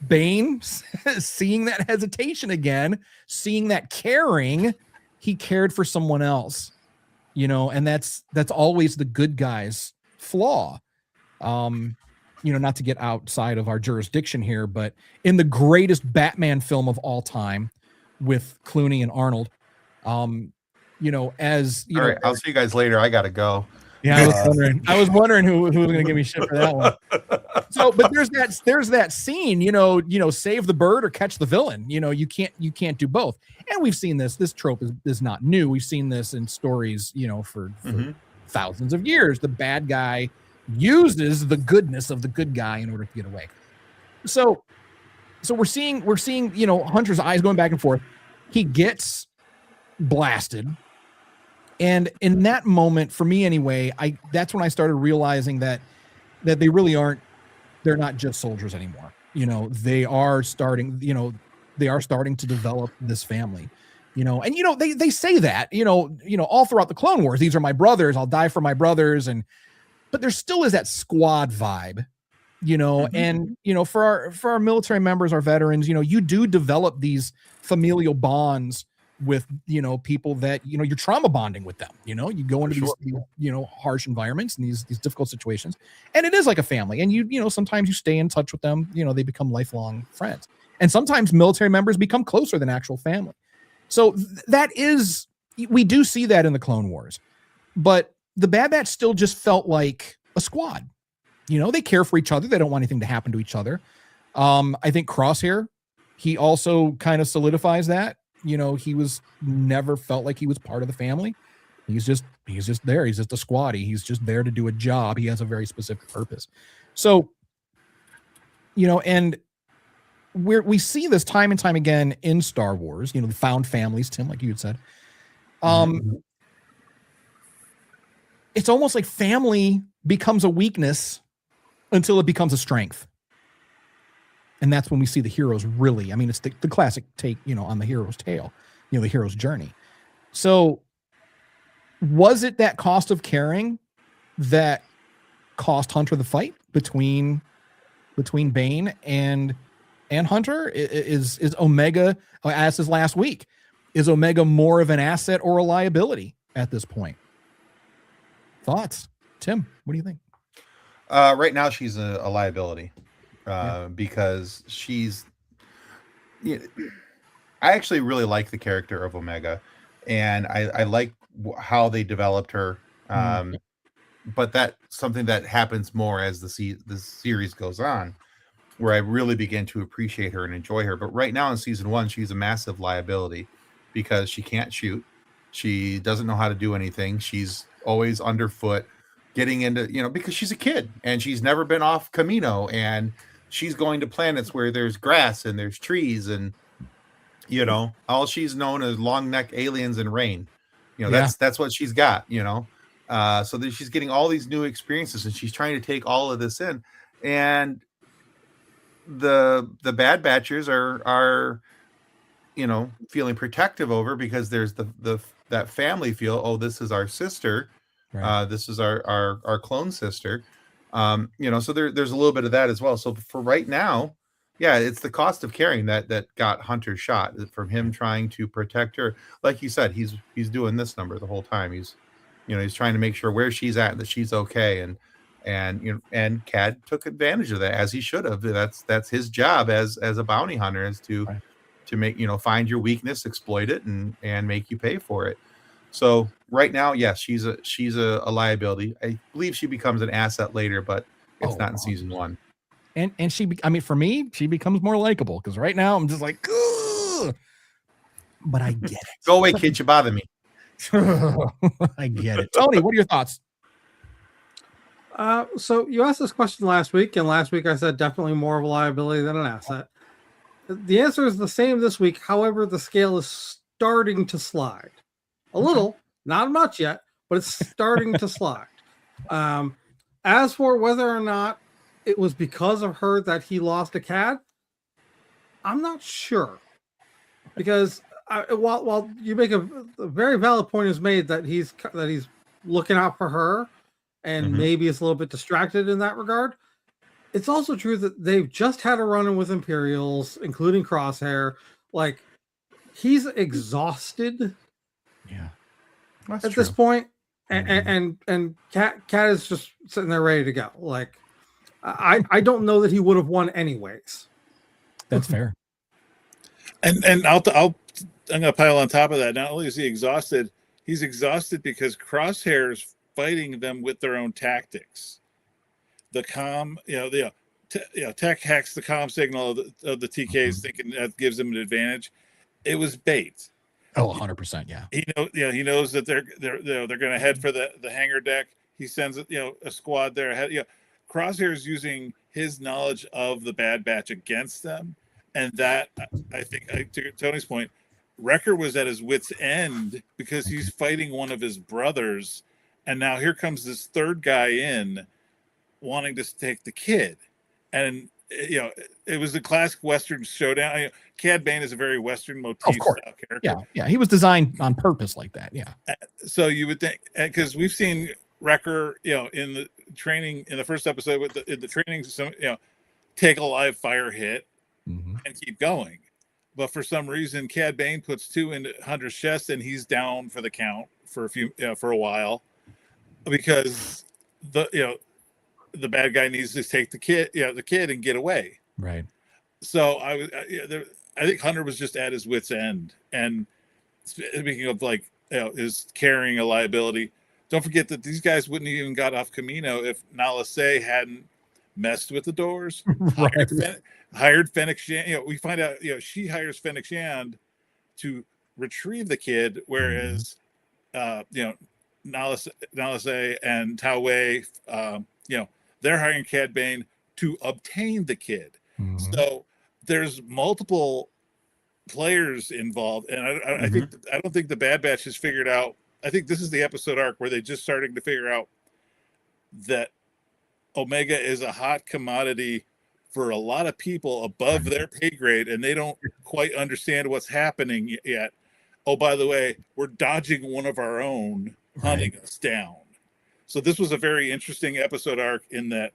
Bane, seeing that hesitation again, seeing that caring, he cared for someone else, and that's always the good guy's flaw. Not to get outside of our jurisdiction here, but in the greatest Batman film of all time with Clooney and Arnold, All right, I'll see you guys later. I gotta go. Yeah, I was wondering who was going to give me shit for that one. So, but there's that scene, save the bird or catch the villain. You can't do both. And we've seen this. This trope is not new. We've seen this in stories, for thousands of years. The bad guy uses the goodness of the good guy in order to get away. So we're seeing Hunter's eyes going back and forth. He gets blasted. And in that moment, for me anyway, that's when I started realizing that they really aren't, they're not just soldiers anymore. They are starting to develop this family, and they say that, all throughout the Clone Wars, these are my brothers, I'll die for my brothers. But there still is that squad vibe, and, for our military members, our veterans, you do develop these familial bonds with people that you're trauma bonding with them. You go into these harsh environments and these difficult situations, and it is like a family. And sometimes you stay in touch with them. They become lifelong friends, and sometimes military members become closer than actual family. So we do see that in the Clone Wars, but the Bad Batch still just felt like a squad. They care for each other. They don't want anything to happen to each other. I think Crosshair, he also kind of solidifies that. He was never felt like he was part of the family. He's just there. He's just a squatty. He's just there to do a job. He has a very specific purpose. So, and we see this time and time again in Star Wars, the found families, Tim, like you had said. It's almost like family becomes a weakness until it becomes a strength. And that's when we see the heroes really, it's the classic take, on the hero's tale, the hero's journey. So was it that cost of caring that cost Hunter the fight between Bane and Hunter? Is Omega, I asked this last week, is Omega more of an asset or a liability at this point? Thoughts? Tim, what do you think? Right now she's a liability. Because she's, I actually really like the character of Omega, and I like how they developed her. But that's something that happens more as the series goes on, where I really begin to appreciate her and enjoy her. But right now in season 1, she's a massive liability because she can't shoot. She doesn't know how to do anything. She's always underfoot, getting into, because she's a kid and she's never been off Camino, and she's going to planets where there's grass and there's trees, and all she's known as long neck aliens and rain. That's what she's got. So that she's getting all these new experiences, and she's trying to take all of this in. And the Bad Batchers are feeling protective over, because there's that family feel. Oh, this is our sister. Right. This is our clone sister. So there's a little bit of that as well. So for right now, yeah, it's the cost of caring that got Hunter shot, from him trying to protect her. Like you said, he's doing this number the whole time. He's trying to make sure where she's at, that she's okay. And Cad took advantage of that, as he should have. That's his job as a bounty hunter, is to make, find your weakness, exploit it, and make you pay for it. So right now, yes, she's a liability. I believe she becomes an asset later, but it's not in season 1. And she, for me, she becomes more likable, because right now I'm just like, ugh! But I get it. Go away, kid! You bother me. I get it. Tony, what are your thoughts? So you asked this question last week, and last week I said definitely more of a liability than an asset. The answer is the same this week. However, the scale is starting to slide a little, not much yet, but it's starting to slide. As for whether or not it was because of her that he lost a Cad, I'm not sure, because while you make a very valid point is made that he's looking out for her, and maybe it's a little bit distracted in that regard. It's also true that they've just had a run-in with Imperials, including Crosshair. Like, he's exhausted. Yeah, at this point, and Cat is just sitting there ready to go. Like, I don't know that he would have won anyways. That's fair. And I'm gonna pile on top of that. Not only is he exhausted, he's exhausted because Crosshair's fighting them with their own tactics. The Tech hacks the comm signal of the TKs, thinking that gives them an advantage. It was bait. Oh, 100%. Yeah. He knows that they're going to head for the hangar deck. He sends a squad there ahead. Crosshair is using his knowledge of the Bad Batch against them, and that I think, to Tony's point, Wrecker was at his wit's end because he's fighting one of his brothers, and now here comes this third guy in, wanting to take the kid. And it was a classic Western showdown. Cad Bane is a very Western motif style character. Yeah, he was designed on purpose like that. Yeah. So you would think, because we've seen Wrecker, in the training, in the first episode with the training, take a live fire hit and keep going. But for some reason, Cad Bane puts 2 into Hunter's chest, and he's down for the count for a while, because the bad guy needs to take the kid and get away. Right. So I think Hunter was just at his wit's end. And speaking of is carrying a liability, don't forget that these guys wouldn't have even got off Camino if Nala Se hadn't messed with the doors. Hired Fennec Shand. We find out she hires Fennec Shand to retrieve the kid, whereas Nala Se and Tao Wei, they're hiring Cad Bane to obtain the kid. So there's multiple players involved, and I don't think the Bad Batch has figured out. I think this is the episode arc where they're just starting to figure out that Omega is a hot commodity for a lot of people above their pay grade, and they don't quite understand what's happening yet. Oh, by the way, we're dodging one of our own hunting us down. So this was a very interesting episode arc in that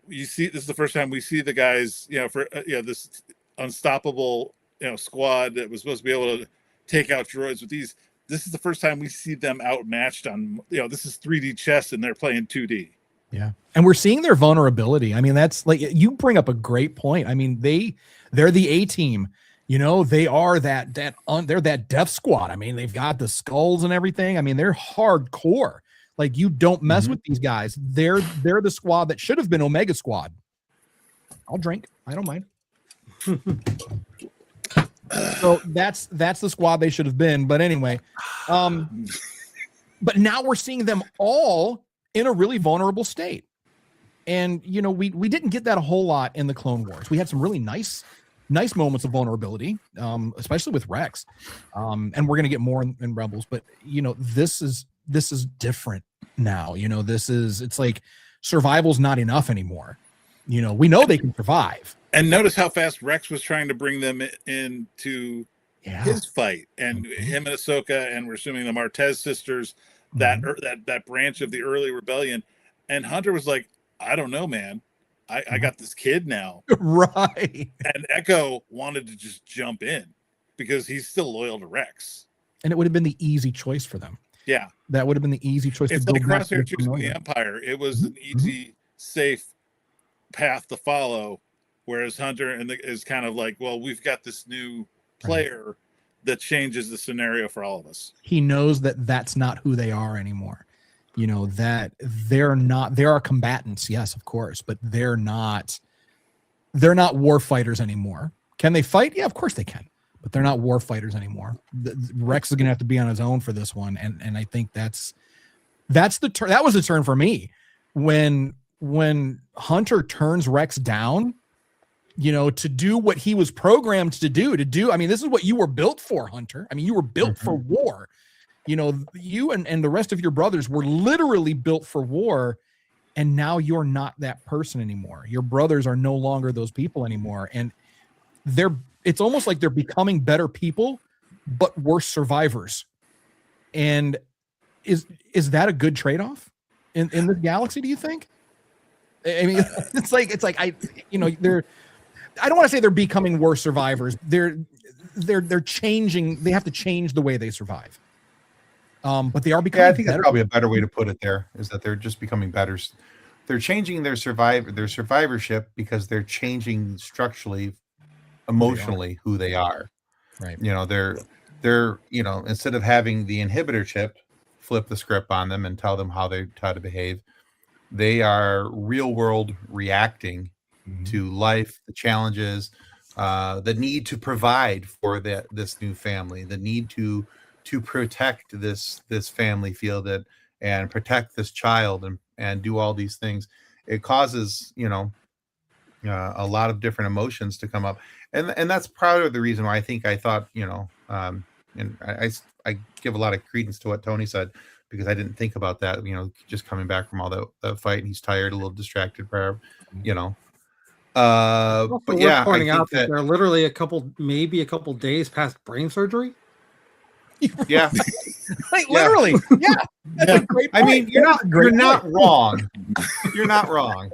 this is the first time we see the guys, this unstoppable, squad that was supposed to be able to take out droids with these. This is the first time we see them outmatched on, this is 3D chess and they're playing 2D. Yeah. And we're seeing their vulnerability. I mean, that's like, you bring up a great point. I mean, they're the A team, they are they're that death squad. I mean, they've got the skulls and everything. I mean, they're hardcore. Like, you don't mess with these guys. They're the squad that should have been Omega Squad. I'll drink. I don't mind. So that's the squad they should have been. But anyway, but now we're seeing them all in a really vulnerable state. And, we didn't get that a whole lot in the Clone Wars. We had some really nice moments of vulnerability, especially with Rex. And we're going to get more in Rebels. But, this is different now. It's like survival's not enough anymore. We know they can survive. And notice how fast Rex was trying to bring them into his fight, and him and Ahsoka, and we're assuming the Martez sisters, that branch of the early rebellion. And Hunter was like, I don't know, man. I got this kid now. Right. And Echo wanted to just jump in because he's still loyal to Rex. And it would have been the easy choice for them. Yeah. That would have been the easy choice. It's like Crosshair choosing the Empire. It was an easy, safe path to follow. Whereas Hunter is kind of like, well, we've got this new player that changes the scenario for all of us. He knows that that's not who they are anymore. That there are combatants. Yes, of course, but they're not war fighters anymore. Can they fight? Yeah, of course they can. But they're not war fighters anymore. Rex is going to have to be on his own for this one. And I think that was the turn for me when Hunter turns Rex down, to do what he was programmed to do. I mean, this is what you were built for, Hunter. I mean, you were built for war. You and the rest of your brothers were literally built for war. And now you're not that person anymore. Your brothers are no longer those people anymore. And it's almost like they're becoming better people, but worse survivors. And is that a good trade-off in this galaxy, do you think? I mean, it's like they're, I don't want to say they're becoming worse survivors. They're changing. They have to change the way they survive. But they are becoming. Yeah, I think better. that's probably a better way to put it. There is that they're just becoming better. They're changing their survivorship because they're changing structurally, emotionally who they are. Right. They're instead of having the inhibitor chip flip the script on them and tell them how to behave, they are real world reacting to life, the challenges, the need to provide for this new family, the need to protect this family field and protect this child and do all these things. It causes a lot of different emotions to come up, and that's part of the reason why I thought and I give a lot of credence to what Tony said, because I didn't think about that, just coming back from all that fight and he's tired, a little distracted, but yeah, pointing out that they're literally maybe a couple days past brain surgery. Yeah. Like, literally. Yeah. That's a great point. I mean, you're not wrong. You're not wrong.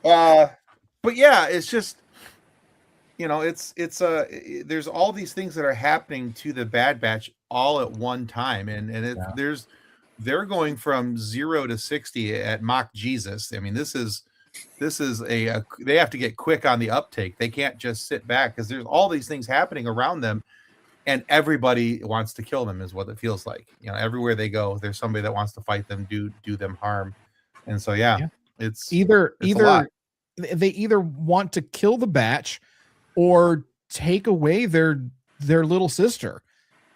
But yeah, it's just, there's all these things that are happening to the Bad Batch all at one time. And they're going from 0 to 60 at Mach Jesus. I mean, this is they have to get quick on the uptake. They can't just sit back because there's all these things happening around them. And everybody wants to kill them, is what it feels like. Everywhere they go, there's somebody that wants to fight them, do them harm, and so it's either they either want to kill the Batch or take away their little sister.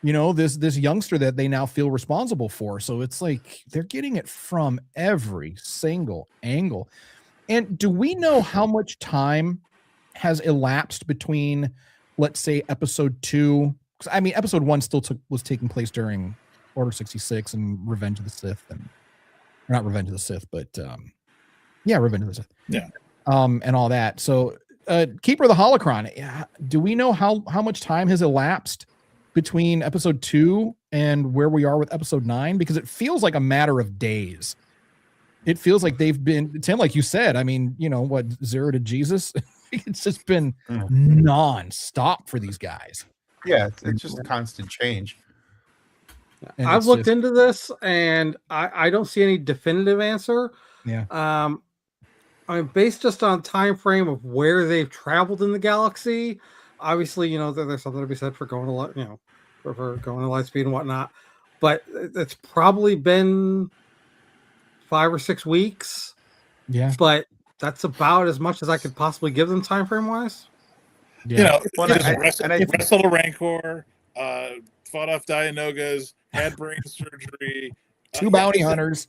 This youngster that they now feel responsible for. So it's like they're getting it from every single angle. And do we know how much time has elapsed between, let's say, episode 2? I mean, episode 1 still was taking place during Order 66 and Revenge of the Sith, and not Revenge of the Sith, but Revenge of the Sith. Yeah. And all that. So, Keeper of the Holocron. Do we know how much time has elapsed between episode 2 and where we are with episode 9? Because it feels like a matter of days. It feels like they've been, Tim, like you said. I mean, 0 to Jesus. It's just been non-stop for these guys. Yeah, it's just a constant change. And I've looked into this, and I don't see any definitive answer. Yeah. I mean, based just on time frame of where they've traveled in the galaxy, obviously, there's something to be said for going to for going to light speed and whatnot. But it's probably been 5 or 6 weeks. Yeah. But that's about as much as I could possibly give them time frame wise. Yeah. Wrestled a Rancor, fought off Dianogas, had brain surgery, 2 bounty hunters,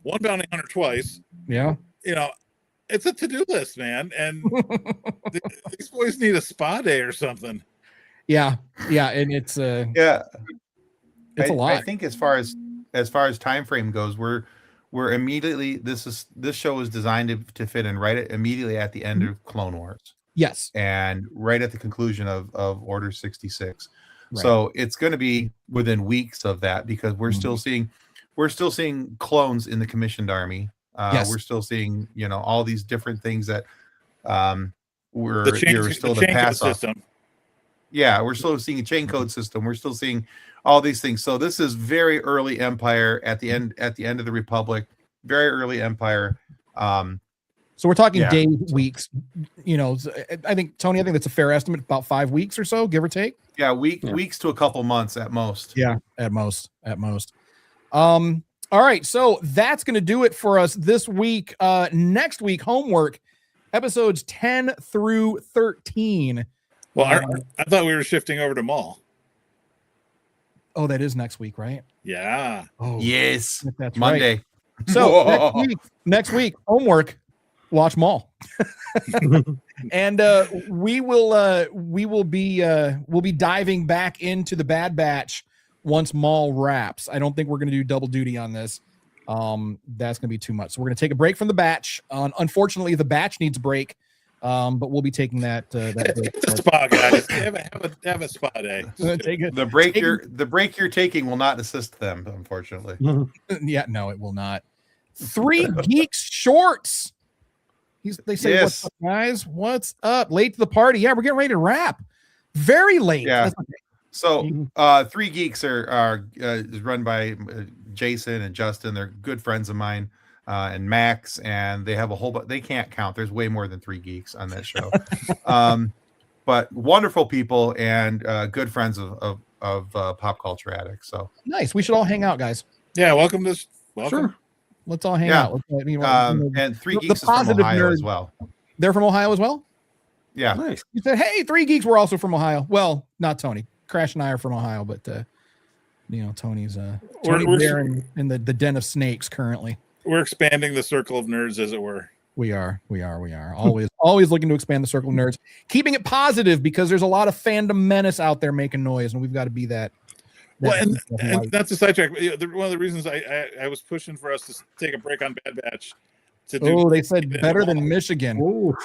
1 bounty hunter twice. Yeah. It's a to-do list, man. And these boys need a spa day or something. Yeah. Yeah. And it's it's a lot. I think as far as time frame goes, we're immediately, this show is designed to fit in right immediately at the end of Clone Wars. Yes. And right at the conclusion of Order 66. Right. So it's going to be within weeks of that, because we're still seeing clones in the commissioned army. Yes. We're still seeing, all these different things that we're still the to chain pass code off. system. Yeah, we're still seeing a chain code system. We're still seeing all these things. So this is very early Empire at the end of the Republic, very early Empire. So we're talking days, weeks, I think, Tony, that's a fair estimate, about 5 weeks or so, give or take. Yeah, weeks to a couple months at most. Yeah, at most. All right, so that's going to do it for us this week. Next week, homework, episodes 10 through 13. Well, I thought we were shifting over to Maul. Oh, that is next week, right? Yeah. Oh, yes. that's Monday. Right. So Whoa. next week, homework, watch Maul. And we'll be diving back into the Bad Batch once Maul wraps. I don't think we're going to do double duty on this. That's going to be too much. So we're going to take a break from the Batch. Unfortunately, the Batch needs a break. But we'll be taking that break. It's a spa, guys. Have a spa day. The break you're taking will not assist them, unfortunately. Yeah, no, it will not. 3 Geeks Shorts. They say, Yes. What's up, guys? What's up? Late to the party. Yeah, we're getting ready to wrap. Very late. Yeah. That's okay. So 3 Geeks is run by Jason and Justin. They're good friends of mine, and Max, and they have a whole they can't count. There's way more than 3 Geeks on that show. But wonderful people and good friends of Pop Culture Addicts. So Nice. We should all hang out, guys. Yeah, welcome. Sure. Let's all hang Yeah. out. and 3 the Geeks is from positive Ohio nerd. as well. They're from Ohio as well? Yeah. Nice. You said, hey, 3 Geeks were also from Ohio. Well, not Tony. Crash and I are from Ohio, but Tony's We're- there in the den of snakes currently. We're expanding the circle of nerds, as it were. We are always looking to expand the circle of nerds, keeping it positive because there's a lot of fandom menace out there making noise, and we've got to be that. Well, and that's a sidetrack. One of the reasons I was pushing for us to take a break on Bad Batch. Oh, they said better than Michigan. Ooh.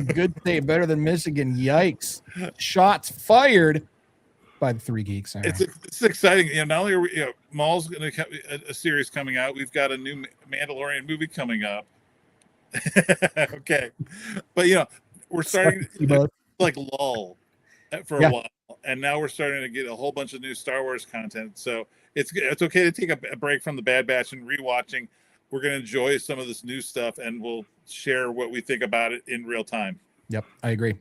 Good say better than Michigan. Yikes! Shots fired by the 3 Geeks. All right. It's exciting. Not only are we, Maul's going to a series coming out. We've got a new Mandalorian movie coming up. Okay, but we're starting like lull for a while, and now we're starting to get a whole bunch of new Star Wars content. So it's okay to take a break from the Bad Batch and rewatching. We're going to enjoy some of this new stuff, and we'll share what we think about it in real time. Yep, I agree.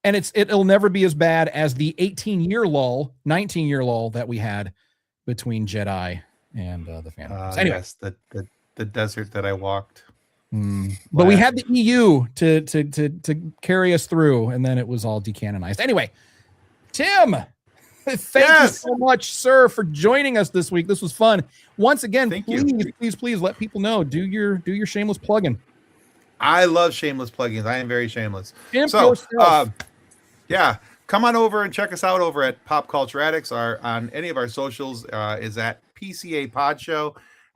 And it'll never be as bad as the 19-year lull that we had between Jedi and the Phantom. Anyway, Yes, the desert that I walked. But we had the EU to carry us through, and then it was all decanonized. Anyway, Tim, thank you so much, sir, for joining us this week. This was fun. Once again, please let people know. Do your shameless plug-in. I love shameless plugins. I am very shameless. So, come on over and check us out over at Pop Culture Addicts. On any of our socials is at PCA Pod Show,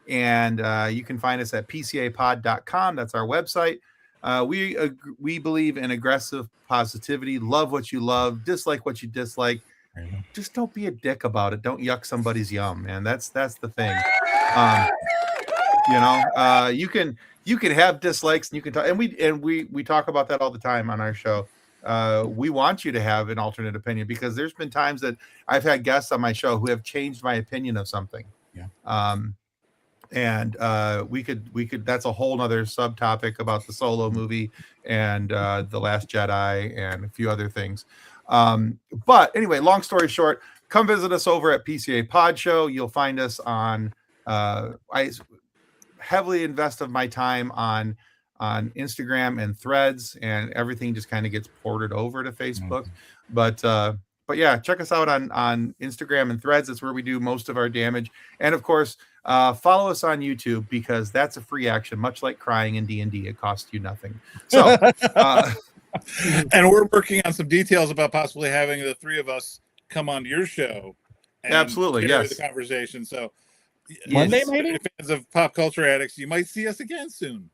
and you can find us at pcapod.com. That's our website. We believe in aggressive positivity. Love what you love, dislike what you dislike. Just don't be a dick about it. Don't yuck somebody's yum, man. That's the thing. You can have dislikes, and you can talk, and we talk about that all the time on our show. We want you to have an alternate opinion because there's been times that I've had guests on my show who have changed my opinion of something. Yeah. And we could that's a whole nother subtopic about the Solo movie and The Last Jedi and a few other things. But anyway, long story short, come visit us over at PCA Pod Show. You'll find us on I heavily invest of my time on Instagram and Threads, and everything just kind of gets ported over to Facebook. But yeah, check us out on Instagram and Threads. That's where we do most of our damage. And of course, follow us on YouTube because that's a free action, much like crying in D&D. It costs you nothing. So, and we're working on some details about possibly having the 3 of us come on your show. And absolutely, yes. The conversation. So Monday, maybe? Fans of Pop Culture Addicts, you might see us again soon.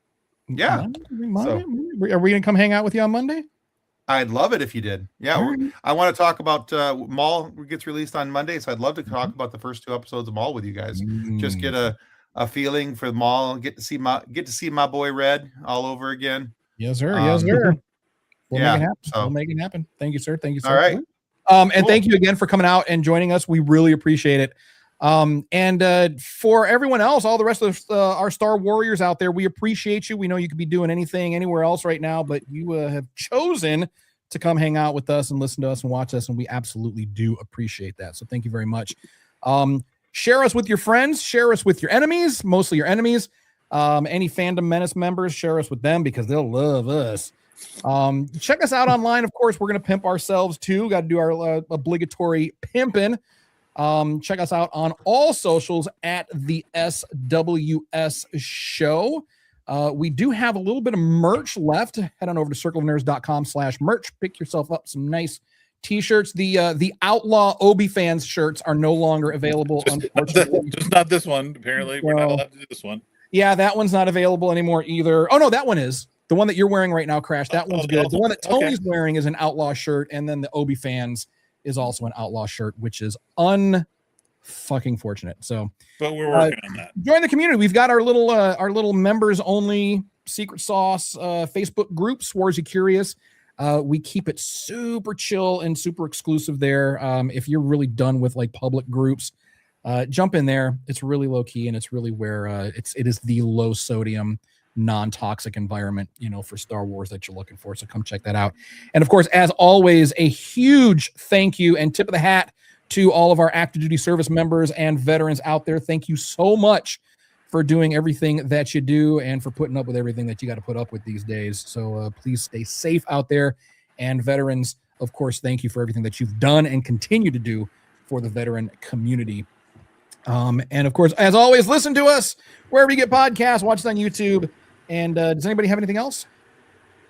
Yeah. Monday? Are we going to come hang out with you on Monday? I'd love it if you did. Yeah, I want to talk about Maul gets released on Monday, so I'd love to talk about the first 2 episodes of Maul with you guys. Just get a feeling for Maul. Get to see my boy Red all over again. Yes, sir. Yes, sir. We'll make it happen. We'll make it happen. Thank you, sir. Thank you, sir. All right. And thank you again for coming out and joining us. We really appreciate it. And for everyone else, all the rest of our Star Warriors out there, we appreciate you. We know you could be doing anything anywhere else right now, but you have chosen to come hang out with us and listen to us and watch us, and we absolutely do appreciate that. So thank you very much. Share us with your friends, share us with your enemies, mostly your enemies. Any Fandom Menace members, share us with them because they'll love us. Check us out online. Of course, we're going to pimp ourselves too. Got to do our obligatory pimping. Check us out on all socials at the SWS Show. We do have a little bit of merch left. Head on over to circleofnerds.com/merch. Pick yourself up some nice t-shirts. The Outlaw Obi fans shirts are no longer available, unfortunately. Just not this one. Apparently, we're not allowed to do this one. Yeah, that one's not available anymore either. Oh no, that one is. The one that you're wearing right now, Crash. That one's good. The one that Tony's wearing is an Outlaw shirt, and then the Obi fans is also an Outlaw shirt, which is unfucking fortunate. So, but we're working on that. Join the community. We've got our little members only secret sauce Facebook group, Swarzy Curious. We keep it super chill and super exclusive there. If you're really done with like public groups, jump in there. It's really low key, and it's really where it is the low sodium, non-toxic environment, for Star Wars that you're looking for. So come check that out. And of course, as always, a huge thank you and tip of the hat to all of our active duty service members and veterans out there. Thank you so much for doing everything that you do and for putting up with everything that you got to put up with these days. So please stay safe out there. And veterans, of course, thank you for everything that you've done and continue to do for the veteran community. And of course, as always, listen to us wherever you get podcasts, watch us on YouTube. And does anybody have anything else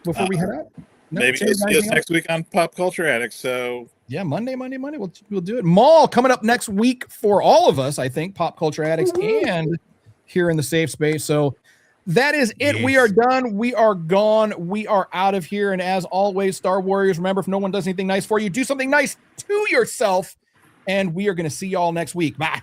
before we head out? No, maybe it's next week on Pop Culture Addicts. So yeah, Monday. We'll do it. Maul coming up next week for all of us, I think, Pop Culture Addicts and here in the Safe Space. So that is it. Yes. We are done. We are gone. We are out of here. And as always, Star Warriors, remember, if no one does anything nice for you, do something nice to yourself. And we are going to see y'all next week. Bye.